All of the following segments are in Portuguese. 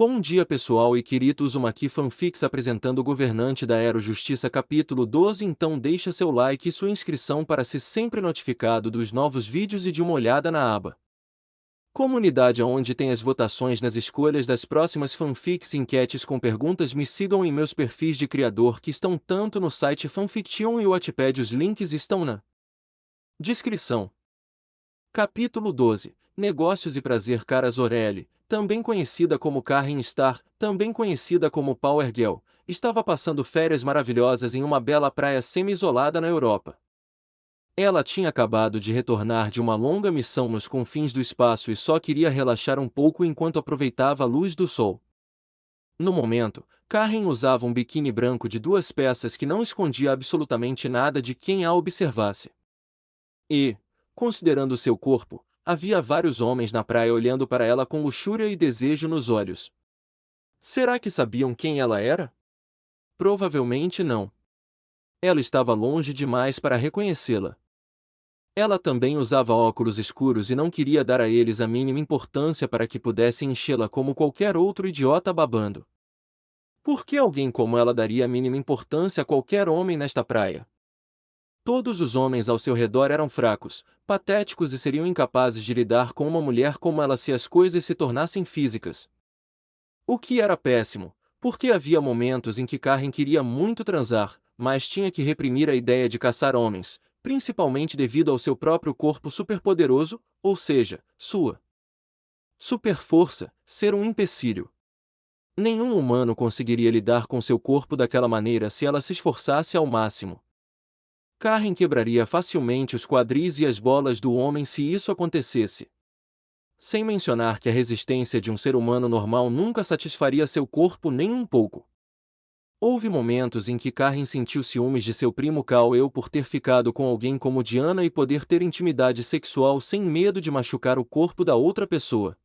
Bom dia pessoal e queridos, uma aqui fanfics apresentando o governante da Aero Justiça capítulo 12. Então deixa seu like e sua inscrição para ser sempre notificado dos novos vídeos e de uma olhada na aba Comunidade, onde tem as votações nas escolhas das próximas fanfics e enquetes com perguntas. Me sigam em meus perfis de criador que estão tanto no site Fanfiction e o Wattpad, os links estão na descrição. Capítulo 12. Negócios e prazer. Cara Zorelli, também conhecida como Karen Star, também conhecida como Power Girl, estava passando férias maravilhosas em uma bela praia semi-isolada na Europa. Ela tinha acabado de retornar de uma longa missão nos confins do espaço e só queria relaxar um pouco enquanto aproveitava a luz do sol. No momento, Karen usava um biquíni branco de 2 peças que não escondia absolutamente nada de quem a observasse. E, considerando seu corpo, havia vários homens na praia olhando para ela com luxúria e desejo nos olhos. Será que sabiam quem ela era? Provavelmente não. Ela estava longe demais para reconhecê-la. Ela também usava óculos escuros e não queria dar a eles a mínima importância para que pudessem enchê-la como qualquer outro idiota babando. Por que alguém como ela daria a mínima importância a qualquer homem nesta praia? Todos os homens ao seu redor eram fracos, patéticos e seriam incapazes de lidar com uma mulher como ela se as coisas se tornassem físicas. O que era péssimo, porque havia momentos em que Karen queria muito transar, mas tinha que reprimir a ideia de caçar homens, principalmente devido ao seu próprio corpo superpoderoso, ou seja, sua superforça, ser um empecilho. Nenhum humano conseguiria lidar com seu corpo daquela maneira se ela se esforçasse ao máximo. Karen quebraria facilmente os quadris e as bolas do homem se isso acontecesse. Sem mencionar que a resistência de um ser humano normal nunca satisfaria seu corpo nem um pouco. Houve momentos em que Karen sentiu ciúmes de seu primo Kal-El por ter ficado com alguém como Diana e poder ter intimidade sexual sem medo de machucar o corpo da outra pessoa.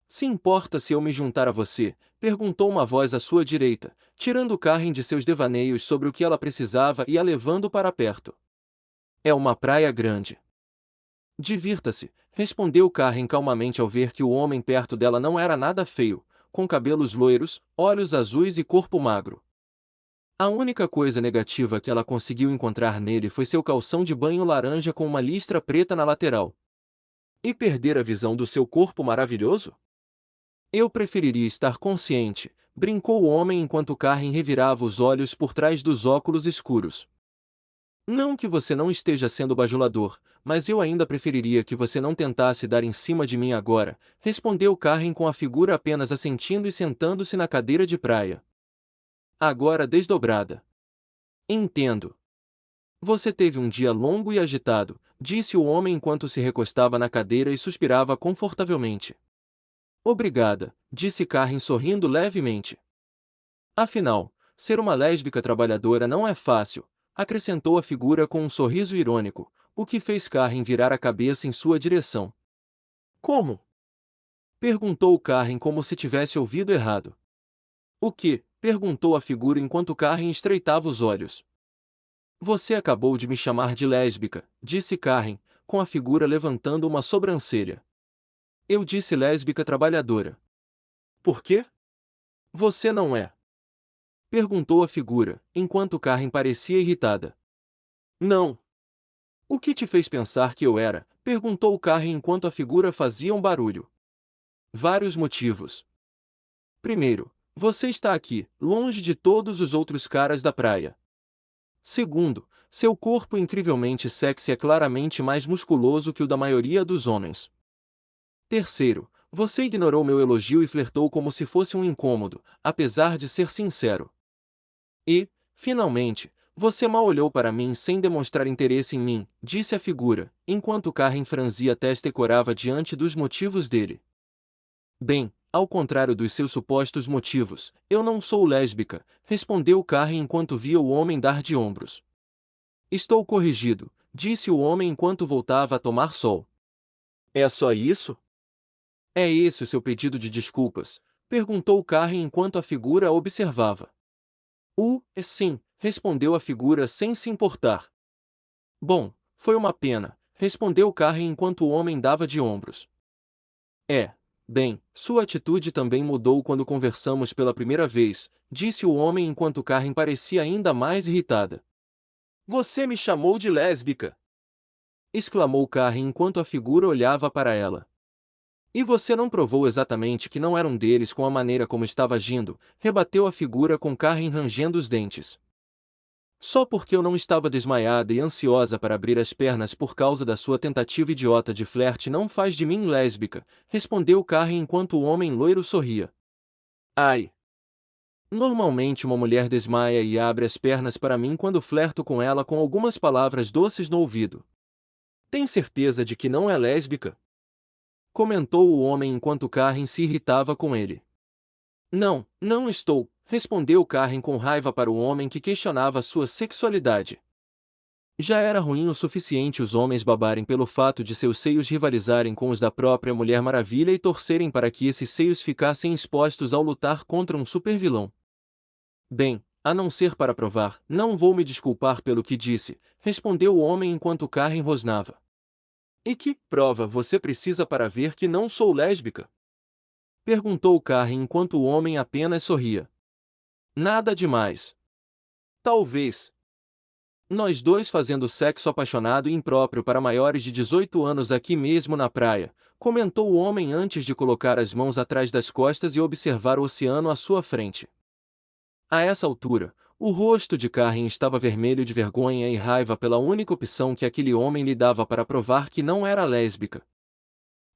Se importa se eu me juntar a você? Perguntou uma voz à sua direita, tirando Karen de seus devaneios sobre o que ela precisava e a levando para perto. É uma praia grande. Divirta-se, respondeu Karen calmamente ao ver que o homem perto dela não era nada feio, com cabelos loiros, olhos azuis e corpo magro. A única coisa negativa que ela conseguiu encontrar nele foi seu calção de banho laranja com uma listra preta na lateral. E perder a visão do seu corpo maravilhoso? Eu preferiria estar consciente, brincou o homem enquanto Karen revirava os olhos por trás dos óculos escuros. Não que você não esteja sendo bajulador, mas eu ainda preferiria que você não tentasse dar em cima de mim agora, respondeu Karen com a figura apenas assentindo e sentando-se na cadeira de praia. Agora desdobrada. Entendo. Você teve um dia longo e agitado, disse o homem enquanto se recostava na cadeira e suspirava confortavelmente. Obrigada, disse Karen sorrindo levemente. Afinal, ser uma lésbica trabalhadora não é fácil, acrescentou a figura com um sorriso irônico, o que fez Karen virar a cabeça em sua direção. Como? Perguntou Karen como se tivesse ouvido errado. O que? Perguntou a figura enquanto Karen estreitava os olhos. Você acabou de me chamar de lésbica, disse Karen, com a figura levantando uma sobrancelha. Eu disse lésbica trabalhadora. Por quê? Você não é? Perguntou a figura, enquanto Karen parecia irritada. Não. O que te fez pensar que eu era? Perguntou Karen enquanto a figura fazia um barulho. Vários motivos. Primeiro, você está aqui, longe de todos os outros caras da praia. Segundo, seu corpo incrivelmente sexy é claramente mais musculoso que o da maioria dos homens. Terceiro, você ignorou meu elogio e flertou como se fosse um incômodo, apesar de ser sincero. E, finalmente, você mal olhou para mim sem demonstrar interesse em mim, disse a figura, enquanto Karen franzia a testa e corava diante dos motivos dele. Bem, ao contrário dos seus supostos motivos, eu não sou lésbica, respondeu Karen enquanto via o homem dar de ombros. Estou corrigido, disse o homem enquanto voltava a tomar sol. É só isso? É esse o seu pedido de desculpas? Perguntou Karen enquanto a figura a observava. Sim, respondeu a figura sem se importar. Bom, foi uma pena, respondeu Karen enquanto o homem dava de ombros. Bem, sua atitude também mudou quando conversamos pela primeira vez, disse o homem enquanto Karen parecia ainda mais irritada. Você me chamou de lésbica! Exclamou Karen enquanto a figura olhava para ela. E você não provou exatamente que não era um deles com a maneira como estava agindo, rebateu a figura com Karen rangendo os dentes. Só porque eu não estava desmaiada e ansiosa para abrir as pernas por causa da sua tentativa idiota de flerte não faz de mim lésbica, respondeu Karen enquanto o homem loiro sorria. Ai! Normalmente uma mulher desmaia e abre as pernas para mim quando flerto com ela com algumas palavras doces no ouvido. Tem certeza de que não é lésbica? Comentou o homem enquanto Karen se irritava com ele. Não, não estou, respondeu Karen com raiva para o homem que questionava sua sexualidade. Já era ruim o suficiente os homens babarem pelo fato de seus seios rivalizarem com os da própria Mulher Maravilha e torcerem para que esses seios ficassem expostos ao lutar contra um supervilão. Bem, a não ser para provar, não vou me desculpar pelo que disse, respondeu o homem enquanto Karen rosnava. E que prova você precisa para ver que não sou lésbica? Perguntou Karen enquanto o homem apenas sorria. Nada demais. Talvez. Nós dois fazendo sexo apaixonado e impróprio para maiores de 18 anos aqui mesmo na praia, comentou o homem antes de colocar as mãos atrás das costas e observar o oceano à sua frente. A essa altura, o rosto de Karen estava vermelho de vergonha e raiva pela única opção que aquele homem lhe dava para provar que não era lésbica.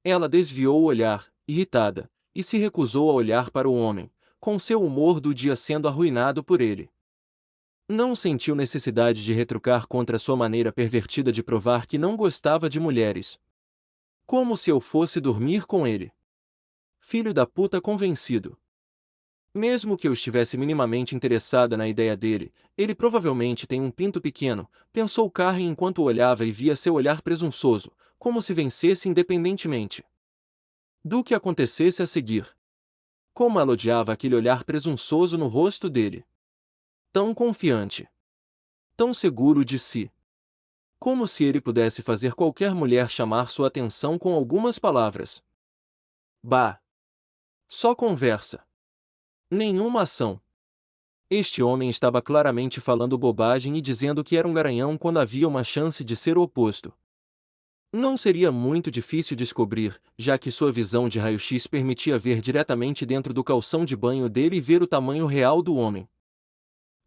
Ela desviou o olhar, irritada, e se recusou a olhar para o homem, com seu humor do dia sendo arruinado por ele. Não sentiu necessidade de retrucar contra sua maneira pervertida de provar que não gostava de mulheres. Como se eu fosse dormir com ele. Filho da puta convencido. Mesmo que eu estivesse minimamente interessada na ideia dele, ele provavelmente tem um pinto pequeno, pensou Karen enquanto olhava e via seu olhar presunçoso, como se vencesse independentemente do que acontecesse a seguir. Como ela odiava aquele olhar presunçoso no rosto dele. Tão confiante. Tão seguro de si. Como se ele pudesse fazer qualquer mulher chamar sua atenção com algumas palavras. Bah! Só conversa. Nenhuma ação. Este homem estava claramente falando bobagem e dizendo que era um garanhão quando havia uma chance de ser o oposto. Não seria muito difícil descobrir, já que sua visão de raio-x permitia ver diretamente dentro do calção de banho dele e ver o tamanho real do homem.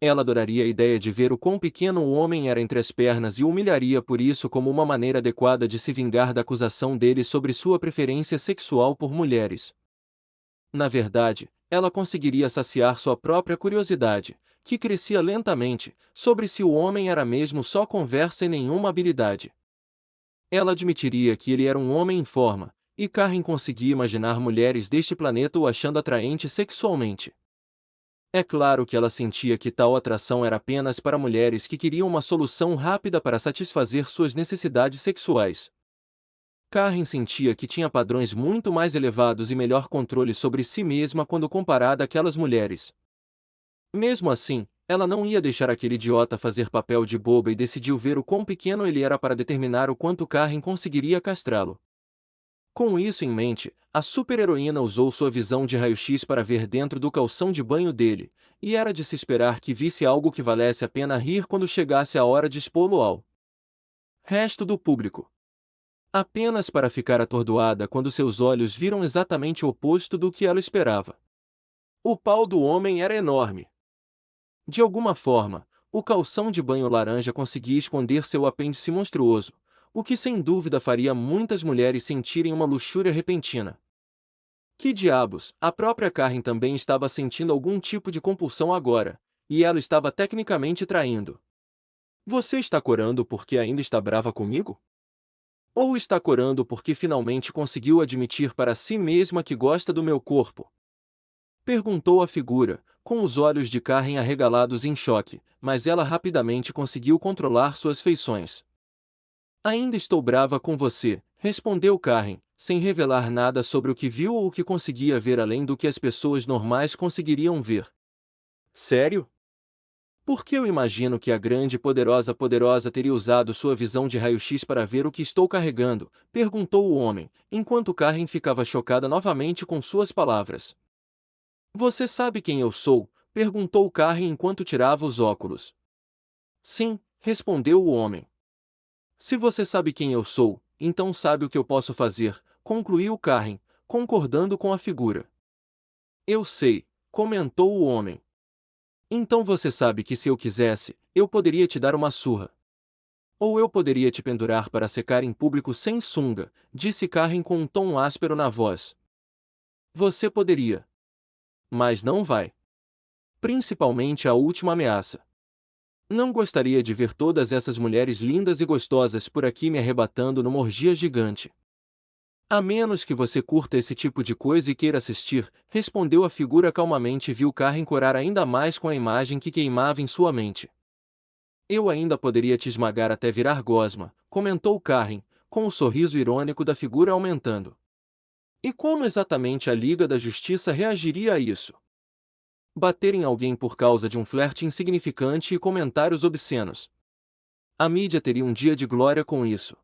Ela adoraria a ideia de ver o quão pequeno o homem era entre as pernas e o humilharia por isso como uma maneira adequada de se vingar da acusação dele sobre sua preferência sexual por mulheres. Na verdade, ela conseguiria saciar sua própria curiosidade, que crescia lentamente, sobre se o homem era mesmo só conversa e nenhuma habilidade. Ela admitiria que ele era um homem em forma, e Karen conseguia imaginar mulheres deste planeta o achando atraente sexualmente. É claro que ela sentia que tal atração era apenas para mulheres que queriam uma solução rápida para satisfazer suas necessidades sexuais. Karen sentia que tinha padrões muito mais elevados e melhor controle sobre si mesma quando comparada àquelas mulheres. Mesmo assim, ela não ia deixar aquele idiota fazer papel de boba e decidiu ver o quão pequeno ele era para determinar o quanto Karen conseguiria castrá-lo. Com isso em mente, a super-heroína usou sua visão de raio-x para ver dentro do calção de banho dele, e era de se esperar que visse algo que valesse a pena rir quando chegasse a hora de expô-lo ao resto do público. Apenas para ficar atordoada quando seus olhos viram exatamente o oposto do que ela esperava. O pau do homem era enorme. De alguma forma, o calção de banho laranja conseguia esconder seu apêndice monstruoso, o que sem dúvida faria muitas mulheres sentirem uma luxúria repentina. Que diabos, a própria Karen também estava sentindo algum tipo de compulsão agora, e ela estava tecnicamente traindo. Você está corando porque ainda está brava comigo? Ou está corando porque finalmente conseguiu admitir para si mesma que gosta do meu corpo? Perguntou a figura, com os olhos de Karen arregalados em choque, mas ela rapidamente conseguiu controlar suas feições. Ainda estou brava com você, respondeu Karen, sem revelar nada sobre o que viu ou o que conseguia ver além do que as pessoas normais conseguiriam ver. Sério? Porque eu imagino que a grande e poderosa teria usado sua visão de raio-x para ver o que estou carregando, perguntou o homem, enquanto Karen ficava chocada novamente com suas palavras. Você sabe quem eu sou? Perguntou Karen enquanto tirava os óculos. Sim, respondeu o homem. Se você sabe quem eu sou, então sabe o que eu posso fazer, concluiu Karen, concordando com a figura. Eu sei, comentou o homem. Então você sabe que se eu quisesse, eu poderia te dar uma surra. Ou eu poderia te pendurar para secar em público sem sunga, disse Karen com um tom áspero na voz. Você poderia. Mas não vai. Principalmente a última ameaça. Não gostaria de ver todas essas mulheres lindas e gostosas por aqui me arrebatando numa orgia gigante. A menos que você curta esse tipo de coisa e queira assistir, respondeu a figura calmamente e viu Karen corar ainda mais com a imagem que queimava em sua mente. Eu ainda poderia te esmagar até virar gosma, comentou Karen, com o sorriso irônico da figura aumentando. E como exatamente a Liga da Justiça reagiria a isso? Bater em alguém por causa de um flerte insignificante e comentários obscenos. A mídia teria um dia de glória com isso.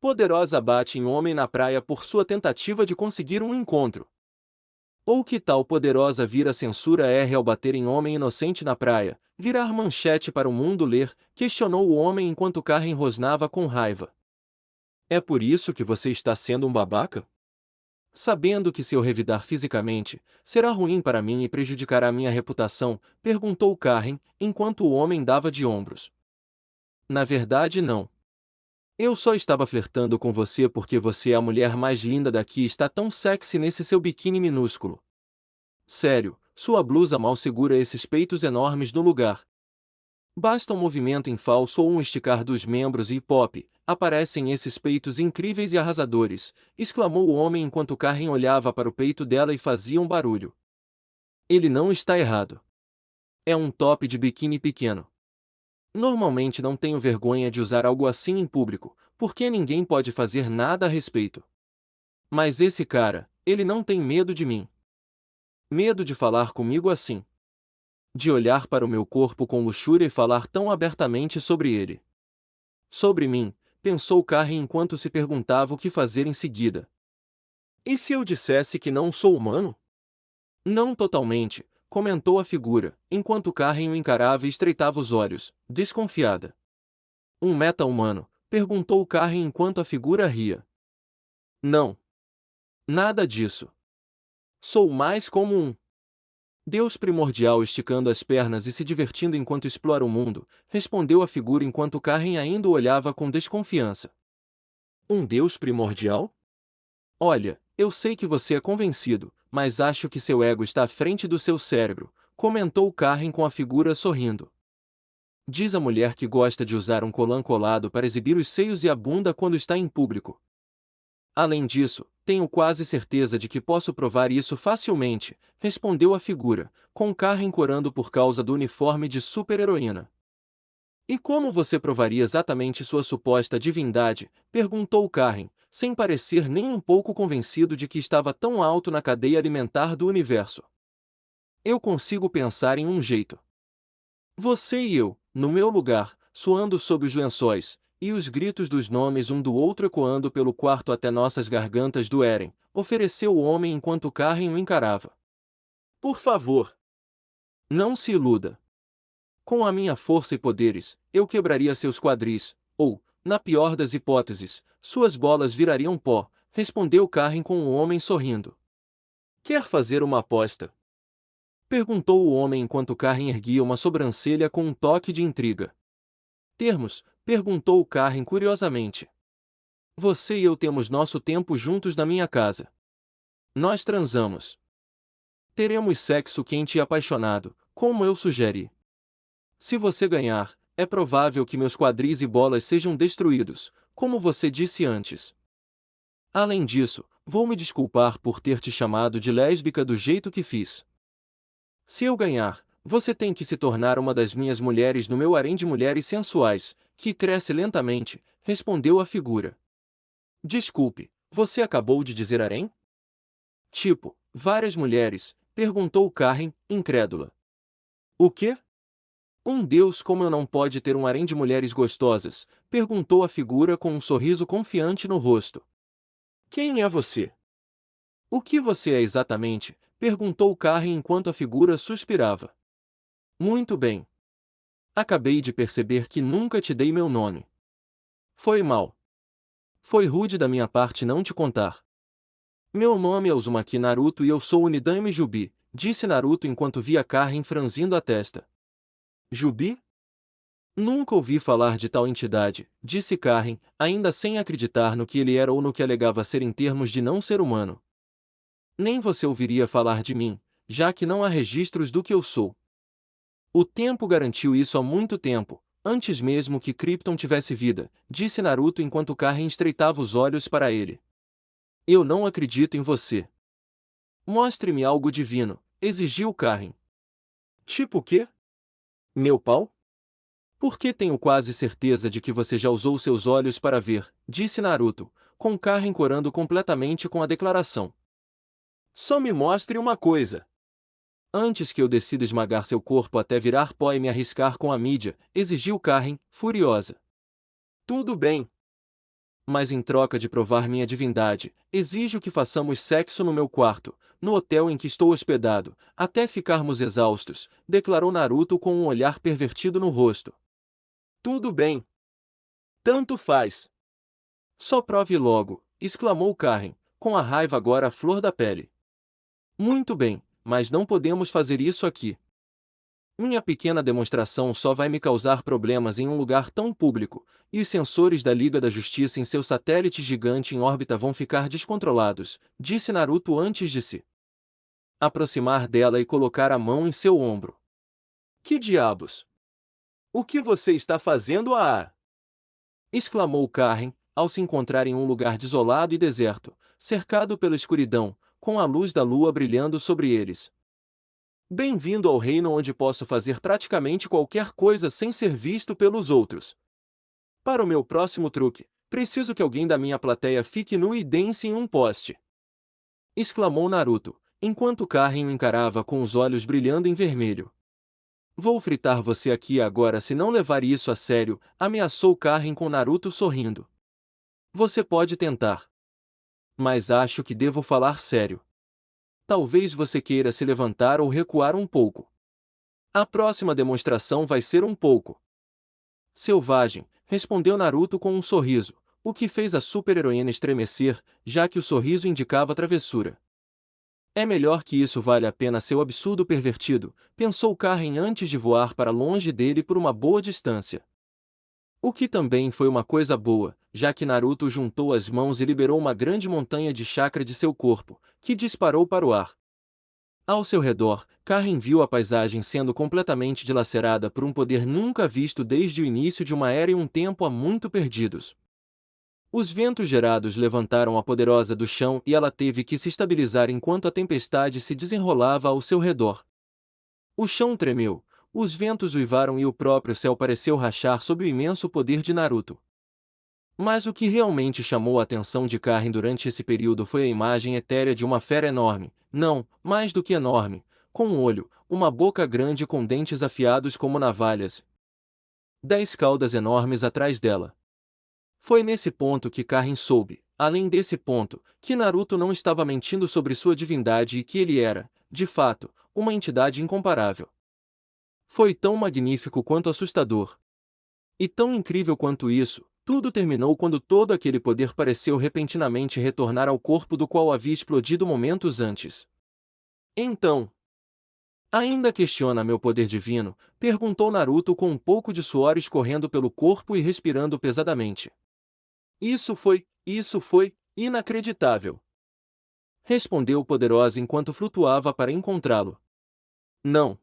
Poderosa bate em homem na praia por sua tentativa de conseguir um encontro. Ou que tal Poderosa vira censura R ao bater em homem inocente na praia, virar manchete para o mundo ler, questionou o homem enquanto Karen rosnava com raiva. É por isso que você está sendo um babaca? Sabendo que se eu revidar fisicamente, será ruim para mim e prejudicará minha reputação, perguntou Karen, enquanto o homem dava de ombros. Na verdade não. Eu só estava flertando com você porque você é a mulher mais linda daqui e está tão sexy nesse seu biquíni minúsculo. Sério, sua blusa mal segura esses peitos enormes no lugar. Basta um movimento em falso ou um esticar dos membros e pop, aparecem esses peitos incríveis e arrasadores, exclamou o homem enquanto Karen olhava para o peito dela e fazia um barulho. Ele não está errado. É um top de biquíni pequeno. Normalmente não tenho vergonha de usar algo assim em público, porque ninguém pode fazer nada a respeito. Mas esse cara, ele não tem medo de mim. Medo de falar comigo assim. De olhar para o meu corpo com luxúria e falar tão abertamente sobre ele. Sobre mim, pensou Karen enquanto se perguntava o que fazer em seguida. E se eu dissesse que não sou humano? Não totalmente, comentou a figura, enquanto Karen o encarava e estreitava os olhos, desconfiada. Um meta-humano? Perguntou Karen enquanto a figura ria. Não. Nada disso. Sou mais como um Deus primordial esticando as pernas e se divertindo enquanto explora o mundo, respondeu a figura enquanto Karen ainda o olhava com desconfiança. Um Deus primordial? Olha, eu sei que você é convencido, mas acho que seu ego está à frente do seu cérebro, comentou Karen com a figura sorrindo. Diz a mulher que gosta de usar um colã colado para exibir os seios e a bunda quando está em público. Além disso, tenho quase certeza de que posso provar isso facilmente, respondeu a figura, com Karen corando por causa do uniforme de super-heroína. E como você provaria exatamente sua suposta divindade? Perguntou Karen, sem parecer nem um pouco convencido de que estava tão alto na cadeia alimentar do universo. Eu consigo pensar em um jeito. Você e eu, no meu lugar, suando sob os lençóis, e os gritos dos nomes um do outro ecoando pelo quarto até nossas gargantas doerem, ofereceu o homem enquanto Karen o encarava. Por favor, não se iluda. Com a minha força e poderes, eu quebraria seus quadris, ou, na pior das hipóteses, suas bolas virariam pó, respondeu Karen com o homem sorrindo. Quer fazer uma aposta? Perguntou o homem enquanto Karen erguia uma sobrancelha com um toque de intriga. Termos? Perguntou Karen curiosamente. Você e eu temos nosso tempo juntos na minha casa. Nós transamos. Teremos sexo quente e apaixonado, como eu sugeri. Se você ganhar, é provável que meus quadris e bolas sejam destruídos, como você disse antes. Além disso, vou me desculpar por ter te chamado de lésbica do jeito que fiz. Se eu ganhar, você tem que se tornar uma das minhas mulheres no meu harém de mulheres sensuais, que cresce lentamente, respondeu a figura. Desculpe, você acabou de dizer harém? Tipo, várias mulheres, perguntou Karen, incrédula. O quê? Um deus como eu não pode ter um harém de mulheres gostosas? Perguntou a figura com um sorriso confiante no rosto. Quem é você? O que você é exatamente? Perguntou Karen enquanto a figura suspirava. Muito bem. Acabei de perceber que nunca te dei meu nome. Foi mal. Foi rude da minha parte não te contar. Meu nome é Uzumaki Naruto e eu sou Unidame Jubi, disse Naruto enquanto via Karen franzindo a testa. Jubi? Nunca ouvi falar de tal entidade, disse Karen, ainda sem acreditar no que ele era ou no que alegava ser em termos de não ser humano. Nem você ouviria falar de mim, já que não há registros do que eu sou. O tempo garantiu isso há muito tempo, antes mesmo que Krypton tivesse vida, disse Naruto enquanto Karen estreitava os olhos para ele. Eu não acredito em você. Mostre-me algo divino, exigiu Karen. Tipo o quê? Meu pau? Porque tenho quase certeza de que você já usou seus olhos para ver, disse Naruto, com Karen corando completamente com a declaração. Só me mostre uma coisa. Antes que eu decida esmagar seu corpo até virar pó e me arriscar com a mídia, exigiu Karen, furiosa. Tudo bem. Mas em troca de provar minha divindade, exijo que façamos sexo no meu quarto, no hotel em que estou hospedado, até ficarmos exaustos, declarou Naruto com um olhar pervertido no rosto. Tudo bem. Tanto faz. Só prove logo, exclamou Karen, com a raiva agora à flor da pele. Muito bem, mas não podemos fazer isso aqui. Minha pequena demonstração só vai me causar problemas em um lugar tão público, e os sensores da Liga da Justiça em seu satélite gigante em órbita vão ficar descontrolados, disse Naruto antes de se aproximar dela e colocar a mão em seu ombro. Que diabos? O que você está fazendo exclamou Karen, ao se encontrar em um lugar desolado e deserto, cercado pela escuridão, com a luz da lua brilhando sobre eles. Bem-vindo ao reino onde posso fazer praticamente qualquer coisa sem ser visto pelos outros. Para o meu próximo truque, preciso que alguém da minha plateia fique nu e dance em um poste. Exclamou Naruto, enquanto Karen o encarava com os olhos brilhando em vermelho. Vou fritar você aqui agora se não levar isso a sério, ameaçou Karen com Naruto sorrindo. Você pode tentar. Mas acho que devo falar sério. Talvez você queira se levantar ou recuar um pouco. A próxima demonstração vai ser um pouco selvagem, respondeu Naruto com um sorriso, o que fez a super-heroína estremecer, já que o sorriso indicava travessura. É melhor que isso vale a pena seu absurdo pervertido, pensou Karen antes de voar para longe dele por uma boa distância. O que também foi uma coisa boa, já que Naruto juntou as mãos e liberou uma grande montanha de chakra de seu corpo, que disparou para o ar. Ao seu redor, Karen viu a paisagem sendo completamente dilacerada por um poder nunca visto desde o início de uma era e um tempo há muito perdidos. Os ventos gerados levantaram a poderosa do chão e ela teve que se estabilizar enquanto a tempestade se desenrolava ao seu redor. O chão tremeu, os ventos uivaram e o próprio céu pareceu rachar sob o imenso poder de Naruto. Mas o que realmente chamou a atenção de Karen durante esse período foi a imagem etérea de uma fera enorme, não, mais do que enorme, com um olho, uma boca grande com dentes afiados como navalhas, 10 caudas enormes atrás dela. Foi nesse ponto que Karen soube, além desse ponto, que Naruto não estava mentindo sobre sua divindade e que ele era, de fato, uma entidade incomparável. Foi tão magnífico quanto assustador. E tão incrível quanto isso, tudo terminou quando todo aquele poder pareceu repentinamente retornar ao corpo do qual havia explodido momentos antes. Então, ainda questiona meu poder divino? Perguntou Naruto com um pouco de suor escorrendo pelo corpo e respirando pesadamente. Isso foi, inacreditável. Respondeu poderosa enquanto flutuava para encontrá-lo. Não.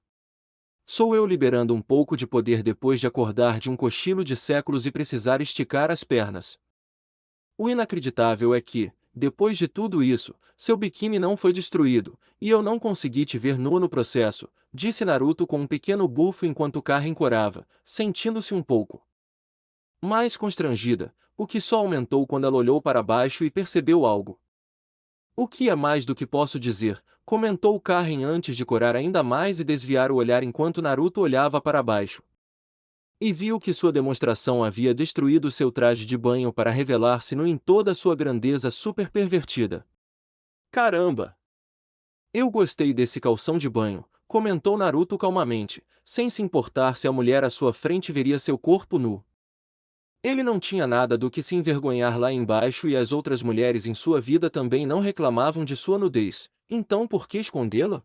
Sou eu liberando um pouco de poder depois de acordar de um cochilo de séculos e precisar esticar as pernas. O inacreditável é que, depois de tudo isso, seu biquíni não foi destruído, e eu não consegui te ver nu no processo, disse Naruto com um pequeno bufo enquanto Karen corava, sentindo-se um pouco mais constrangida, o que só aumentou quando ela olhou para baixo e percebeu algo. O que é mais do que posso dizer, comentou Karen antes de corar ainda mais e desviar o olhar enquanto Naruto olhava para baixo. E viu que sua demonstração havia destruído seu traje de banho para revelar-se nu em toda sua grandeza super pervertida. Caramba! Eu gostei desse calção de banho, comentou Naruto calmamente, sem se importar se a mulher à sua frente veria seu corpo nu. Ele não tinha nada do que se envergonhar lá embaixo e as outras mulheres em sua vida também não reclamavam de sua nudez, então por que escondê-la?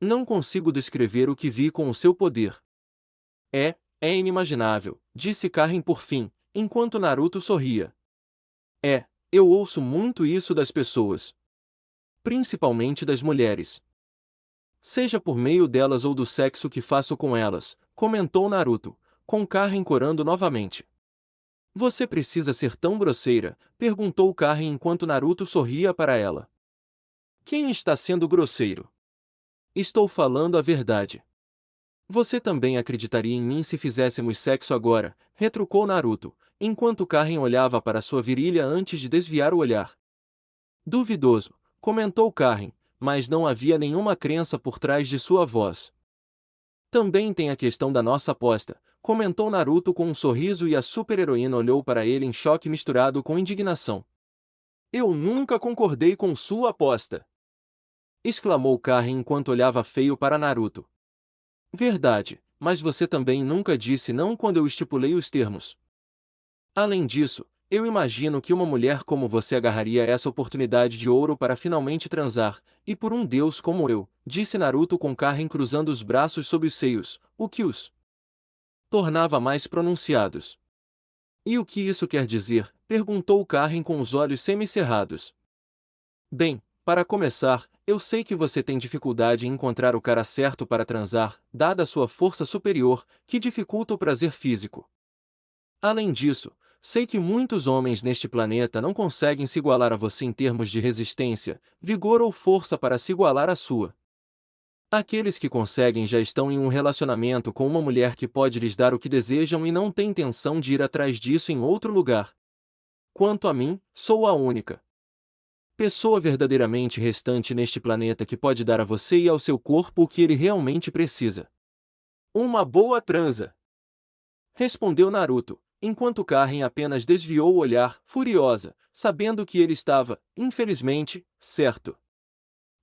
Não consigo descrever o que vi com o seu poder. É inimaginável, disse Karen por fim, enquanto Naruto sorria. Eu ouço muito isso das pessoas. Principalmente das mulheres. Seja por meio delas ou do sexo que faço com elas, comentou Naruto, com Karen corando novamente. Você precisa ser tão grosseira? Perguntou Karen enquanto Naruto sorria para ela. Quem está sendo grosseiro? Estou falando a verdade. Você também acreditaria em mim se fizéssemos sexo agora, retrucou Naruto, enquanto Karen olhava para sua virilha antes de desviar o olhar. Duvidoso, comentou Karen, mas não havia nenhuma crença por trás de sua voz. Também tem a questão da nossa aposta, comentou Naruto com um sorriso e a super-heroína olhou para ele em choque misturado com indignação. Eu nunca concordei com sua aposta! Exclamou Karen enquanto olhava feio para Naruto. Verdade, mas você também nunca disse não quando eu estipulei os termos. Além disso, eu imagino que uma mulher como você agarraria essa oportunidade de ouro para finalmente transar, e por um deus como eu, disse Naruto com Karen cruzando os braços sob os seios, o que os tornava mais pronunciados. E o que isso quer dizer? Perguntou Karen com os olhos semicerrados. Bem, para começar, eu sei que você tem dificuldade em encontrar o cara certo para transar, dada a sua força superior, que dificulta o prazer físico. Além disso, sei que muitos homens neste planeta não conseguem se igualar a você em termos de resistência, vigor ou força para se igualar à sua. Aqueles que conseguem já estão em um relacionamento com uma mulher que pode lhes dar o que desejam e não têm intenção de ir atrás disso em outro lugar. Quanto a mim, sou a única pessoa verdadeiramente restante neste planeta que pode dar a você e ao seu corpo o que ele realmente precisa. Uma boa transa! Respondeu Naruto, enquanto Karen apenas desviou o olhar, furiosa, sabendo que ele estava, infelizmente, certo.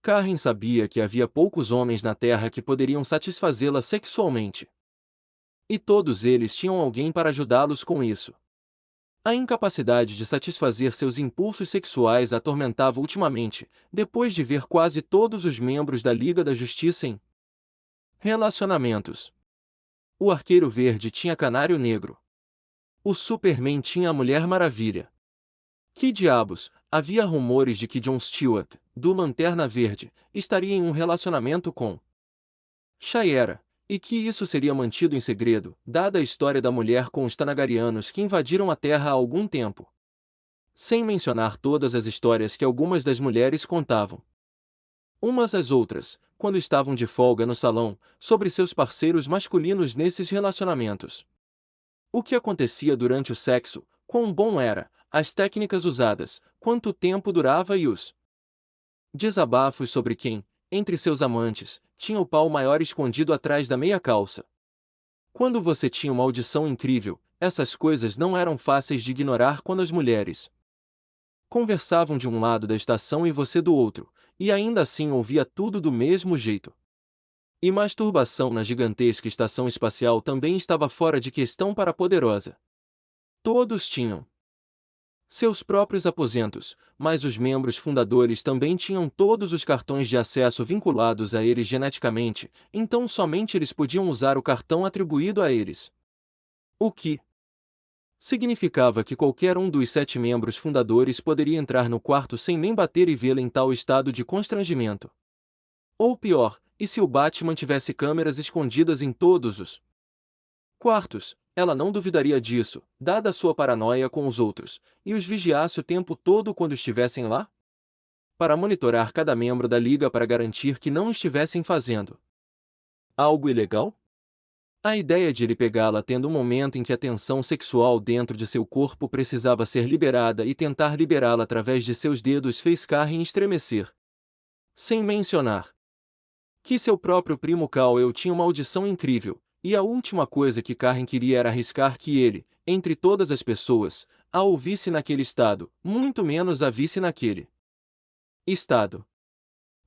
Karen sabia que havia poucos homens na Terra que poderiam satisfazê-la sexualmente. E todos eles tinham alguém para ajudá-los com isso. A incapacidade de satisfazer seus impulsos sexuais a atormentava ultimamente, depois de ver quase todos os membros da Liga da Justiça em relacionamentos. O Arqueiro Verde tinha Canário Negro. O Superman tinha a Mulher Maravilha. Que diabos, havia rumores de que Jon Stewart, do Lanterna Verde, estaria em um relacionamento com Shaira, e que isso seria mantido em segredo, dada a história da mulher com os Tanagarianos que invadiram a Terra há algum tempo. Sem mencionar todas as histórias que algumas das mulheres contavam umas às outras, quando estavam de folga no salão, sobre seus parceiros masculinos nesses relacionamentos. O que acontecia durante o sexo, quão bom era, as técnicas usadas, quanto tempo durava e os desabafos sobre quem, entre seus amantes, tinha o pau maior escondido atrás da meia calça. Quando você tinha uma audição incrível, essas coisas não eram fáceis de ignorar quando as mulheres conversavam de um lado da estação e você do outro, e ainda assim ouvia tudo do mesmo jeito. E masturbação na gigantesca estação espacial também estava fora de questão para a Poderosa. Todos tinham seus próprios aposentos, mas os membros fundadores também tinham todos os cartões de acesso vinculados a eles geneticamente, então somente eles podiam usar o cartão atribuído a eles. O que significava que qualquer um dos 7 membros fundadores poderia entrar no quarto sem nem bater e vê-la em tal estado de constrangimento. Ou pior, e se o Batman tivesse câmeras escondidas em todos os quartos, ela não duvidaria disso, dada a sua paranoia com os outros, e os vigiasse o tempo todo quando estivessem lá? Para monitorar cada membro da liga para garantir que não estivessem fazendo algo ilegal? A ideia de ele pegá-la tendo um momento em que a tensão sexual dentro de seu corpo precisava ser liberada e tentar liberá-la através de seus dedos fez Karen estremecer. Sem mencionar que seu próprio primo Kal-El tinha uma audição incrível, e a última coisa que Karen queria era arriscar que ele, entre todas as pessoas, a ouvisse naquele estado, muito menos a visse naquele estado.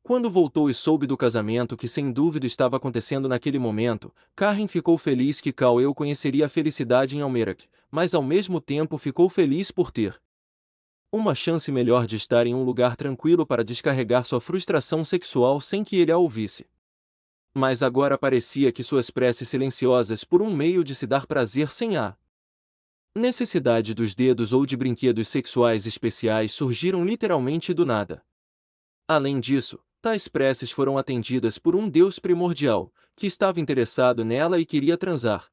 Quando voltou e soube do casamento que sem dúvida estava acontecendo naquele momento, Karen ficou feliz que Cauê conheceria a felicidade em Almerac, mas ao mesmo tempo ficou feliz por ter uma chance melhor de estar em um lugar tranquilo para descarregar sua frustração sexual sem que ele a ouvisse. Mas agora parecia que suas preces silenciosas por um meio de se dar prazer sem a necessidade dos dedos ou de brinquedos sexuais especiais surgiram literalmente do nada. Além disso, tais preces foram atendidas por um Deus primordial, que estava interessado nela e queria transar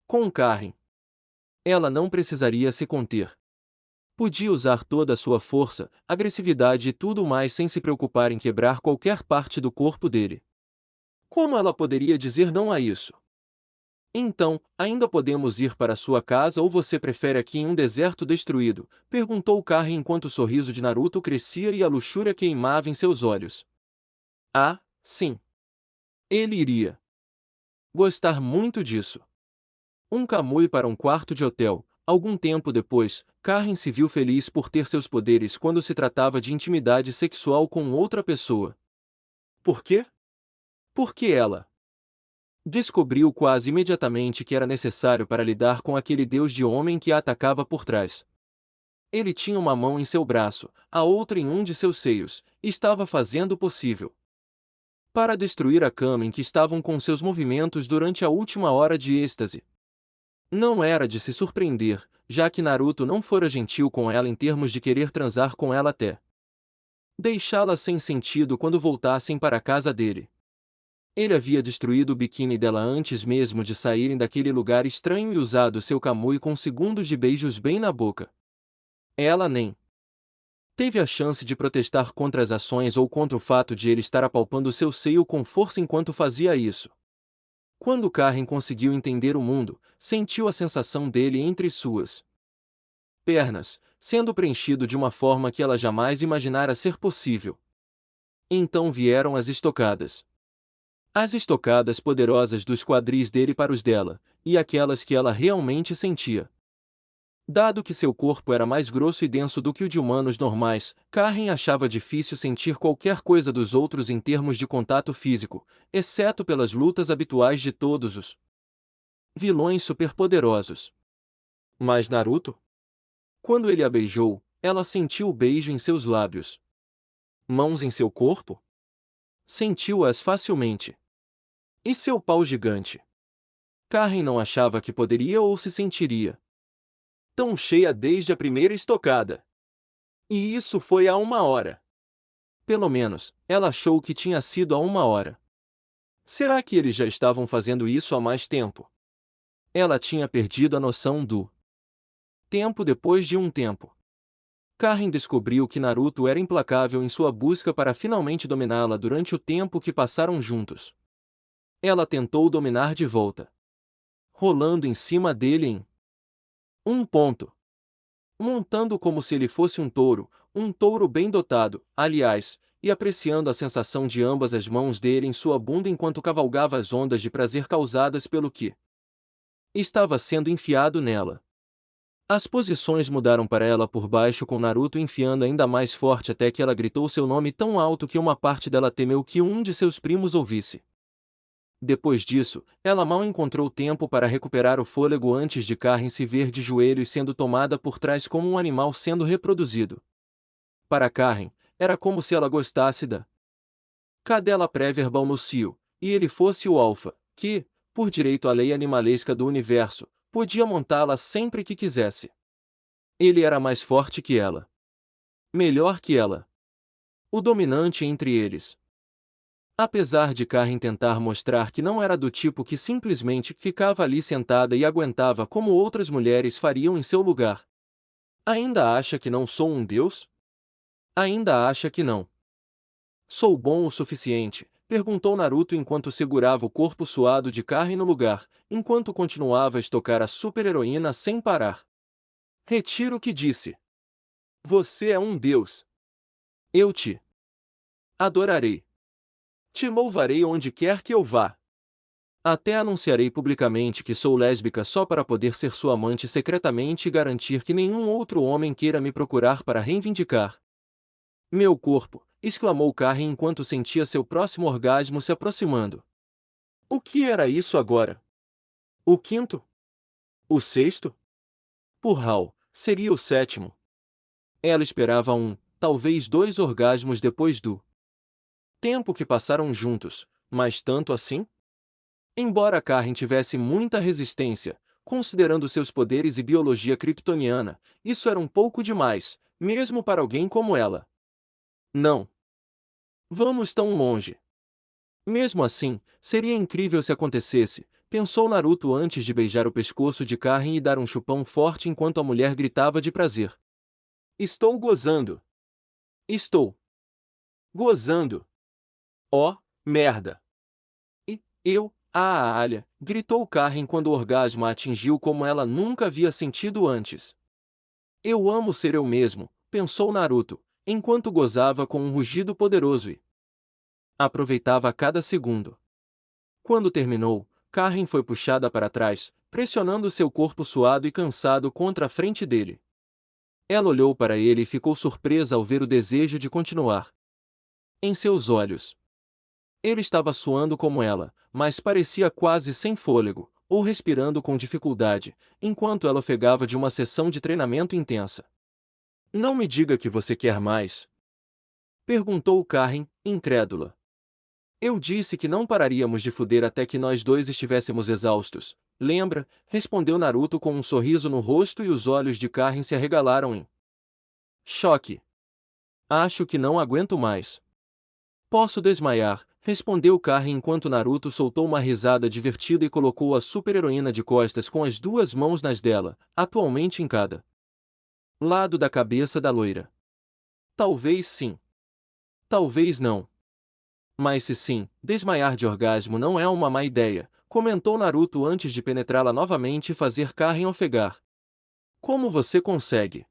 com Karen. Ela não precisaria se conter. Podia usar toda a sua força, agressividade e tudo mais sem se preocupar em quebrar qualquer parte do corpo dele. Como ela poderia dizer não a isso? Então, ainda podemos ir para sua casa ou você prefere aqui em um deserto destruído? Perguntou Karen enquanto o sorriso de Naruto crescia e a luxúria queimava em seus olhos. Ah, sim. Ele iria gostar muito disso. Um Kamui para um quarto de hotel. Algum tempo depois, Karen se viu feliz por ter seus poderes quando se tratava de intimidade sexual com outra pessoa. Por quê? Porque ela descobriu quase imediatamente que era necessário para lidar com aquele deus de homem que a atacava por trás. Ele tinha uma mão em seu braço, a outra em um de seus seios, e estava fazendo o possível para destruir a cama em que estavam com seus movimentos durante a última hora de êxtase. Não era de se surpreender, já que Naruto não fora gentil com ela em termos de querer transar com ela até deixá-la sem sentido quando voltassem para a casa dele. Ele havia destruído o biquíni dela antes mesmo de saírem daquele lugar estranho e usado seu Kamui com segundos de beijos bem na boca. Ela nem teve a chance de protestar contra as ações ou contra o fato de ele estar apalpando seu seio com força enquanto fazia isso. Quando Karen conseguiu entender o mundo, sentiu a sensação dele entre suas pernas, sendo preenchido de uma forma que ela jamais imaginara ser possível. Então vieram as estocadas. As estocadas poderosas dos quadris dele para os dela, e aquelas que ela realmente sentia. Dado que seu corpo era mais grosso e denso do que o de humanos normais, Karen achava difícil sentir qualquer coisa dos outros em termos de contato físico, exceto pelas lutas habituais de todos os vilões superpoderosos. Mas Naruto? Quando ele a beijou, ela sentiu o beijo em seus lábios. Mãos em seu corpo? Sentiu-as facilmente. E seu pau gigante? Karen não achava que poderia ou se sentiria tão cheia desde a primeira estocada. E isso foi há 1 hora. Pelo menos, ela achou que tinha sido há 1 hora. Será que eles já estavam fazendo isso há mais tempo? Ela tinha perdido a noção do tempo depois de um tempo. Karen descobriu que Naruto era implacável em sua busca para finalmente dominá-la durante o tempo que passaram juntos. Ela tentou dominar de volta, rolando em cima dele em um ponto, montando como se ele fosse um touro bem dotado, aliás, e apreciando a sensação de ambas as mãos dele em sua bunda enquanto cavalgava as ondas de prazer causadas pelo que estava sendo enfiado nela. As posições mudaram para ela por baixo com Naruto enfiando ainda mais forte até que ela gritou seu nome tão alto que uma parte dela temeu que um de seus primos ouvisse. Depois disso, ela mal encontrou tempo para recuperar o fôlego antes de Karen se ver de joelhos sendo tomada por trás como um animal sendo reproduzido. Para Karen, era como se ela gostasse da cadela pré-verbal no cio, e ele fosse o alfa, que, por direito à lei animalesca do universo, podia montá-la sempre que quisesse. Ele era mais forte que ela. Melhor que ela. O dominante entre eles. Apesar de Karen tentar mostrar que não era do tipo que simplesmente ficava ali sentada e aguentava como outras mulheres fariam em seu lugar. Ainda acha que não sou um deus? Ainda acha que não sou bom o suficiente? Perguntou Naruto enquanto segurava o corpo suado de Karen no lugar, enquanto continuava a estocar a super-heroína sem parar. Retiro o que disse. Você é um deus. Eu te adorarei. Te louvarei onde quer que eu vá. Até anunciarei publicamente que sou lésbica só para poder ser sua amante secretamente e garantir que nenhum outro homem queira me procurar para reivindicar meu corpo, exclamou Karen enquanto sentia seu próximo orgasmo se aproximando. O que era isso agora? O quinto? O sexto? Por Hal, seria o sétimo. Ela esperava talvez dois orgasmos depois do tempo que passaram juntos, mas tanto assim? Embora Karen tivesse muita resistência, considerando seus poderes e biologia kryptoniana, isso era um pouco demais, mesmo para alguém como ela. Não. Vamos tão longe. Mesmo assim, seria incrível se acontecesse, pensou Naruto antes de beijar o pescoço de Karen e dar um chupão forte enquanto a mulher gritava de prazer. Estou gozando. Estou gozando. Oh, merda. E, alha, gritou Karen quando o orgasmo a atingiu como ela nunca havia sentido antes. Eu amo ser eu mesmo, pensou Naruto, enquanto gozava com um rugido poderoso e aproveitava cada segundo. Quando terminou, Karen foi puxada para trás, pressionando seu corpo suado e cansado contra a frente dele. Ela olhou para ele e ficou surpresa ao ver o desejo de continuar em seus olhos. Ele estava suando como ela, mas parecia quase sem fôlego, ou respirando com dificuldade, enquanto ela ofegava de uma sessão de treinamento intensa. Não me diga que você quer mais? Perguntou Karen, incrédula. Eu disse que não pararíamos de fuder até que nós dois estivéssemos exaustos. Lembra? Respondeu Naruto com um sorriso no rosto e os olhos de Karen se arregalaram em choque. Acho que não aguento mais. Posso desmaiar, respondeu Karen enquanto Naruto soltou uma risada divertida e colocou a super-heroína de costas com as duas mãos nas dela, atualmente em cada lado da cabeça da loira. Talvez sim. Talvez não. Mas se sim, desmaiar de orgasmo não é uma má ideia, comentou Naruto antes de penetrá-la novamente e fazer Karen ofegar. Como você consegue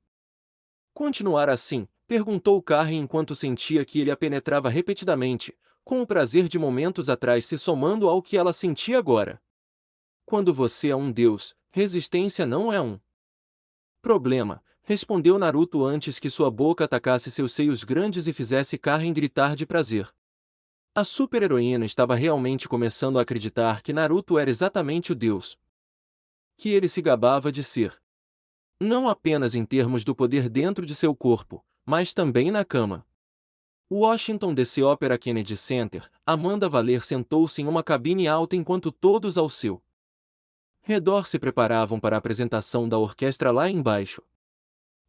continuar assim? Perguntou Karen enquanto sentia que ele a penetrava repetidamente, com o prazer de momentos atrás se somando ao que ela sentia agora. Quando você é um deus, resistência não é um problema, respondeu Naruto antes que sua boca atacasse seus seios grandes e fizesse Karen gritar de prazer. A super-heroína estava realmente começando a acreditar que Naruto era exatamente o deus que ele se gabava de ser. Não apenas em termos do poder dentro de seu corpo, mas também na cama. Washington DC Opera Kennedy Center, Amanda Waller sentou-se em uma cabine alta enquanto todos ao seu redor se preparavam para a apresentação da orquestra lá embaixo.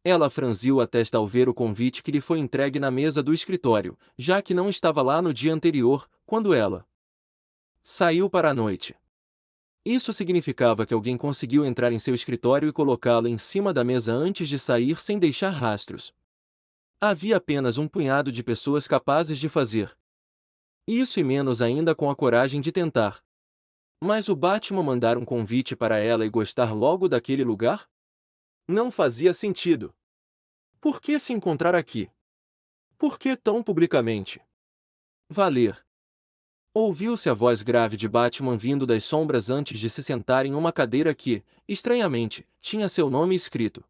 Ela franziu a testa ao ver o convite que lhe foi entregue na mesa do escritório, já que não estava lá no dia anterior, quando ela saiu para a noite. Isso significava que alguém conseguiu entrar em seu escritório e colocá-lo em cima da mesa antes de sair sem deixar rastros. Havia apenas um punhado de pessoas capazes de fazer isso e menos ainda com a coragem de tentar. Mas o Batman mandar um convite para ela e gostar logo daquele lugar? Não fazia sentido. Por que se encontrar aqui? Por que tão publicamente? Valer. Ouviu-se a voz grave de Batman vindo das sombras antes de se sentar em uma cadeira que, estranhamente, tinha seu nome escrito.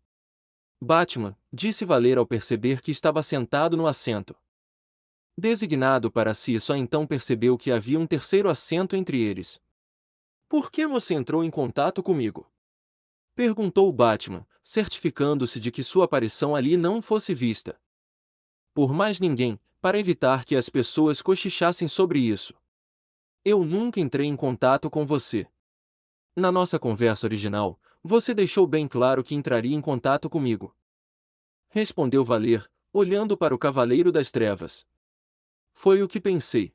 Batman, disse Valer ao perceber que estava sentado no assento designado para si e só então percebeu que havia um terceiro assento entre eles. Por que você entrou em contato comigo? Perguntou Batman, certificando-se de que sua aparição ali não fosse vista por mais ninguém, para evitar que as pessoas cochichassem sobre isso. Eu nunca entrei em contato com você. Na nossa conversa original, você deixou bem claro que entraria em contato comigo. Respondeu Valer, olhando para o Cavaleiro das Trevas. Foi o que pensei.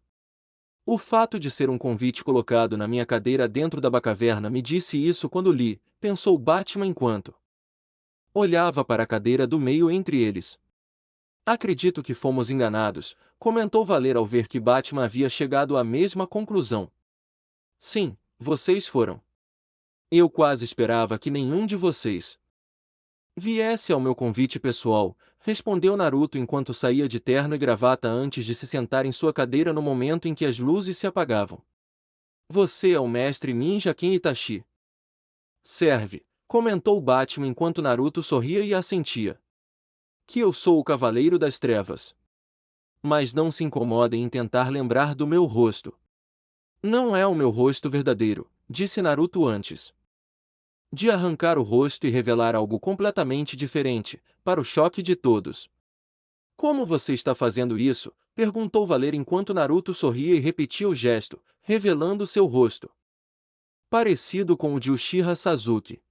O fato de ser um convite colocado na minha cadeira dentro da Bacaverna me disse isso quando li, pensou Batman enquanto olhava para a cadeira do meio entre eles. Acredito que fomos enganados, comentou Valer ao ver que Batman havia chegado à mesma conclusão. Sim, vocês foram. Eu quase esperava que nenhum de vocês viesse ao meu convite pessoal, respondeu Naruto enquanto saía de terno e gravata antes de se sentar em sua cadeira no momento em que as luzes se apagavam. Você é o mestre ninja Ken Itachi. Serve, comentou Batman enquanto Naruto sorria e assentia. Que eu sou o Cavaleiro das Trevas. Mas não se incomodem em tentar lembrar do meu rosto. Não é o meu rosto verdadeiro, disse Naruto antes de arrancar o rosto e revelar algo completamente diferente, para o choque de todos. Como você está fazendo isso? Perguntou Valer enquanto Naruto sorria e repetia o gesto, revelando seu rosto. Parecido com o de Uchiha Sasuke.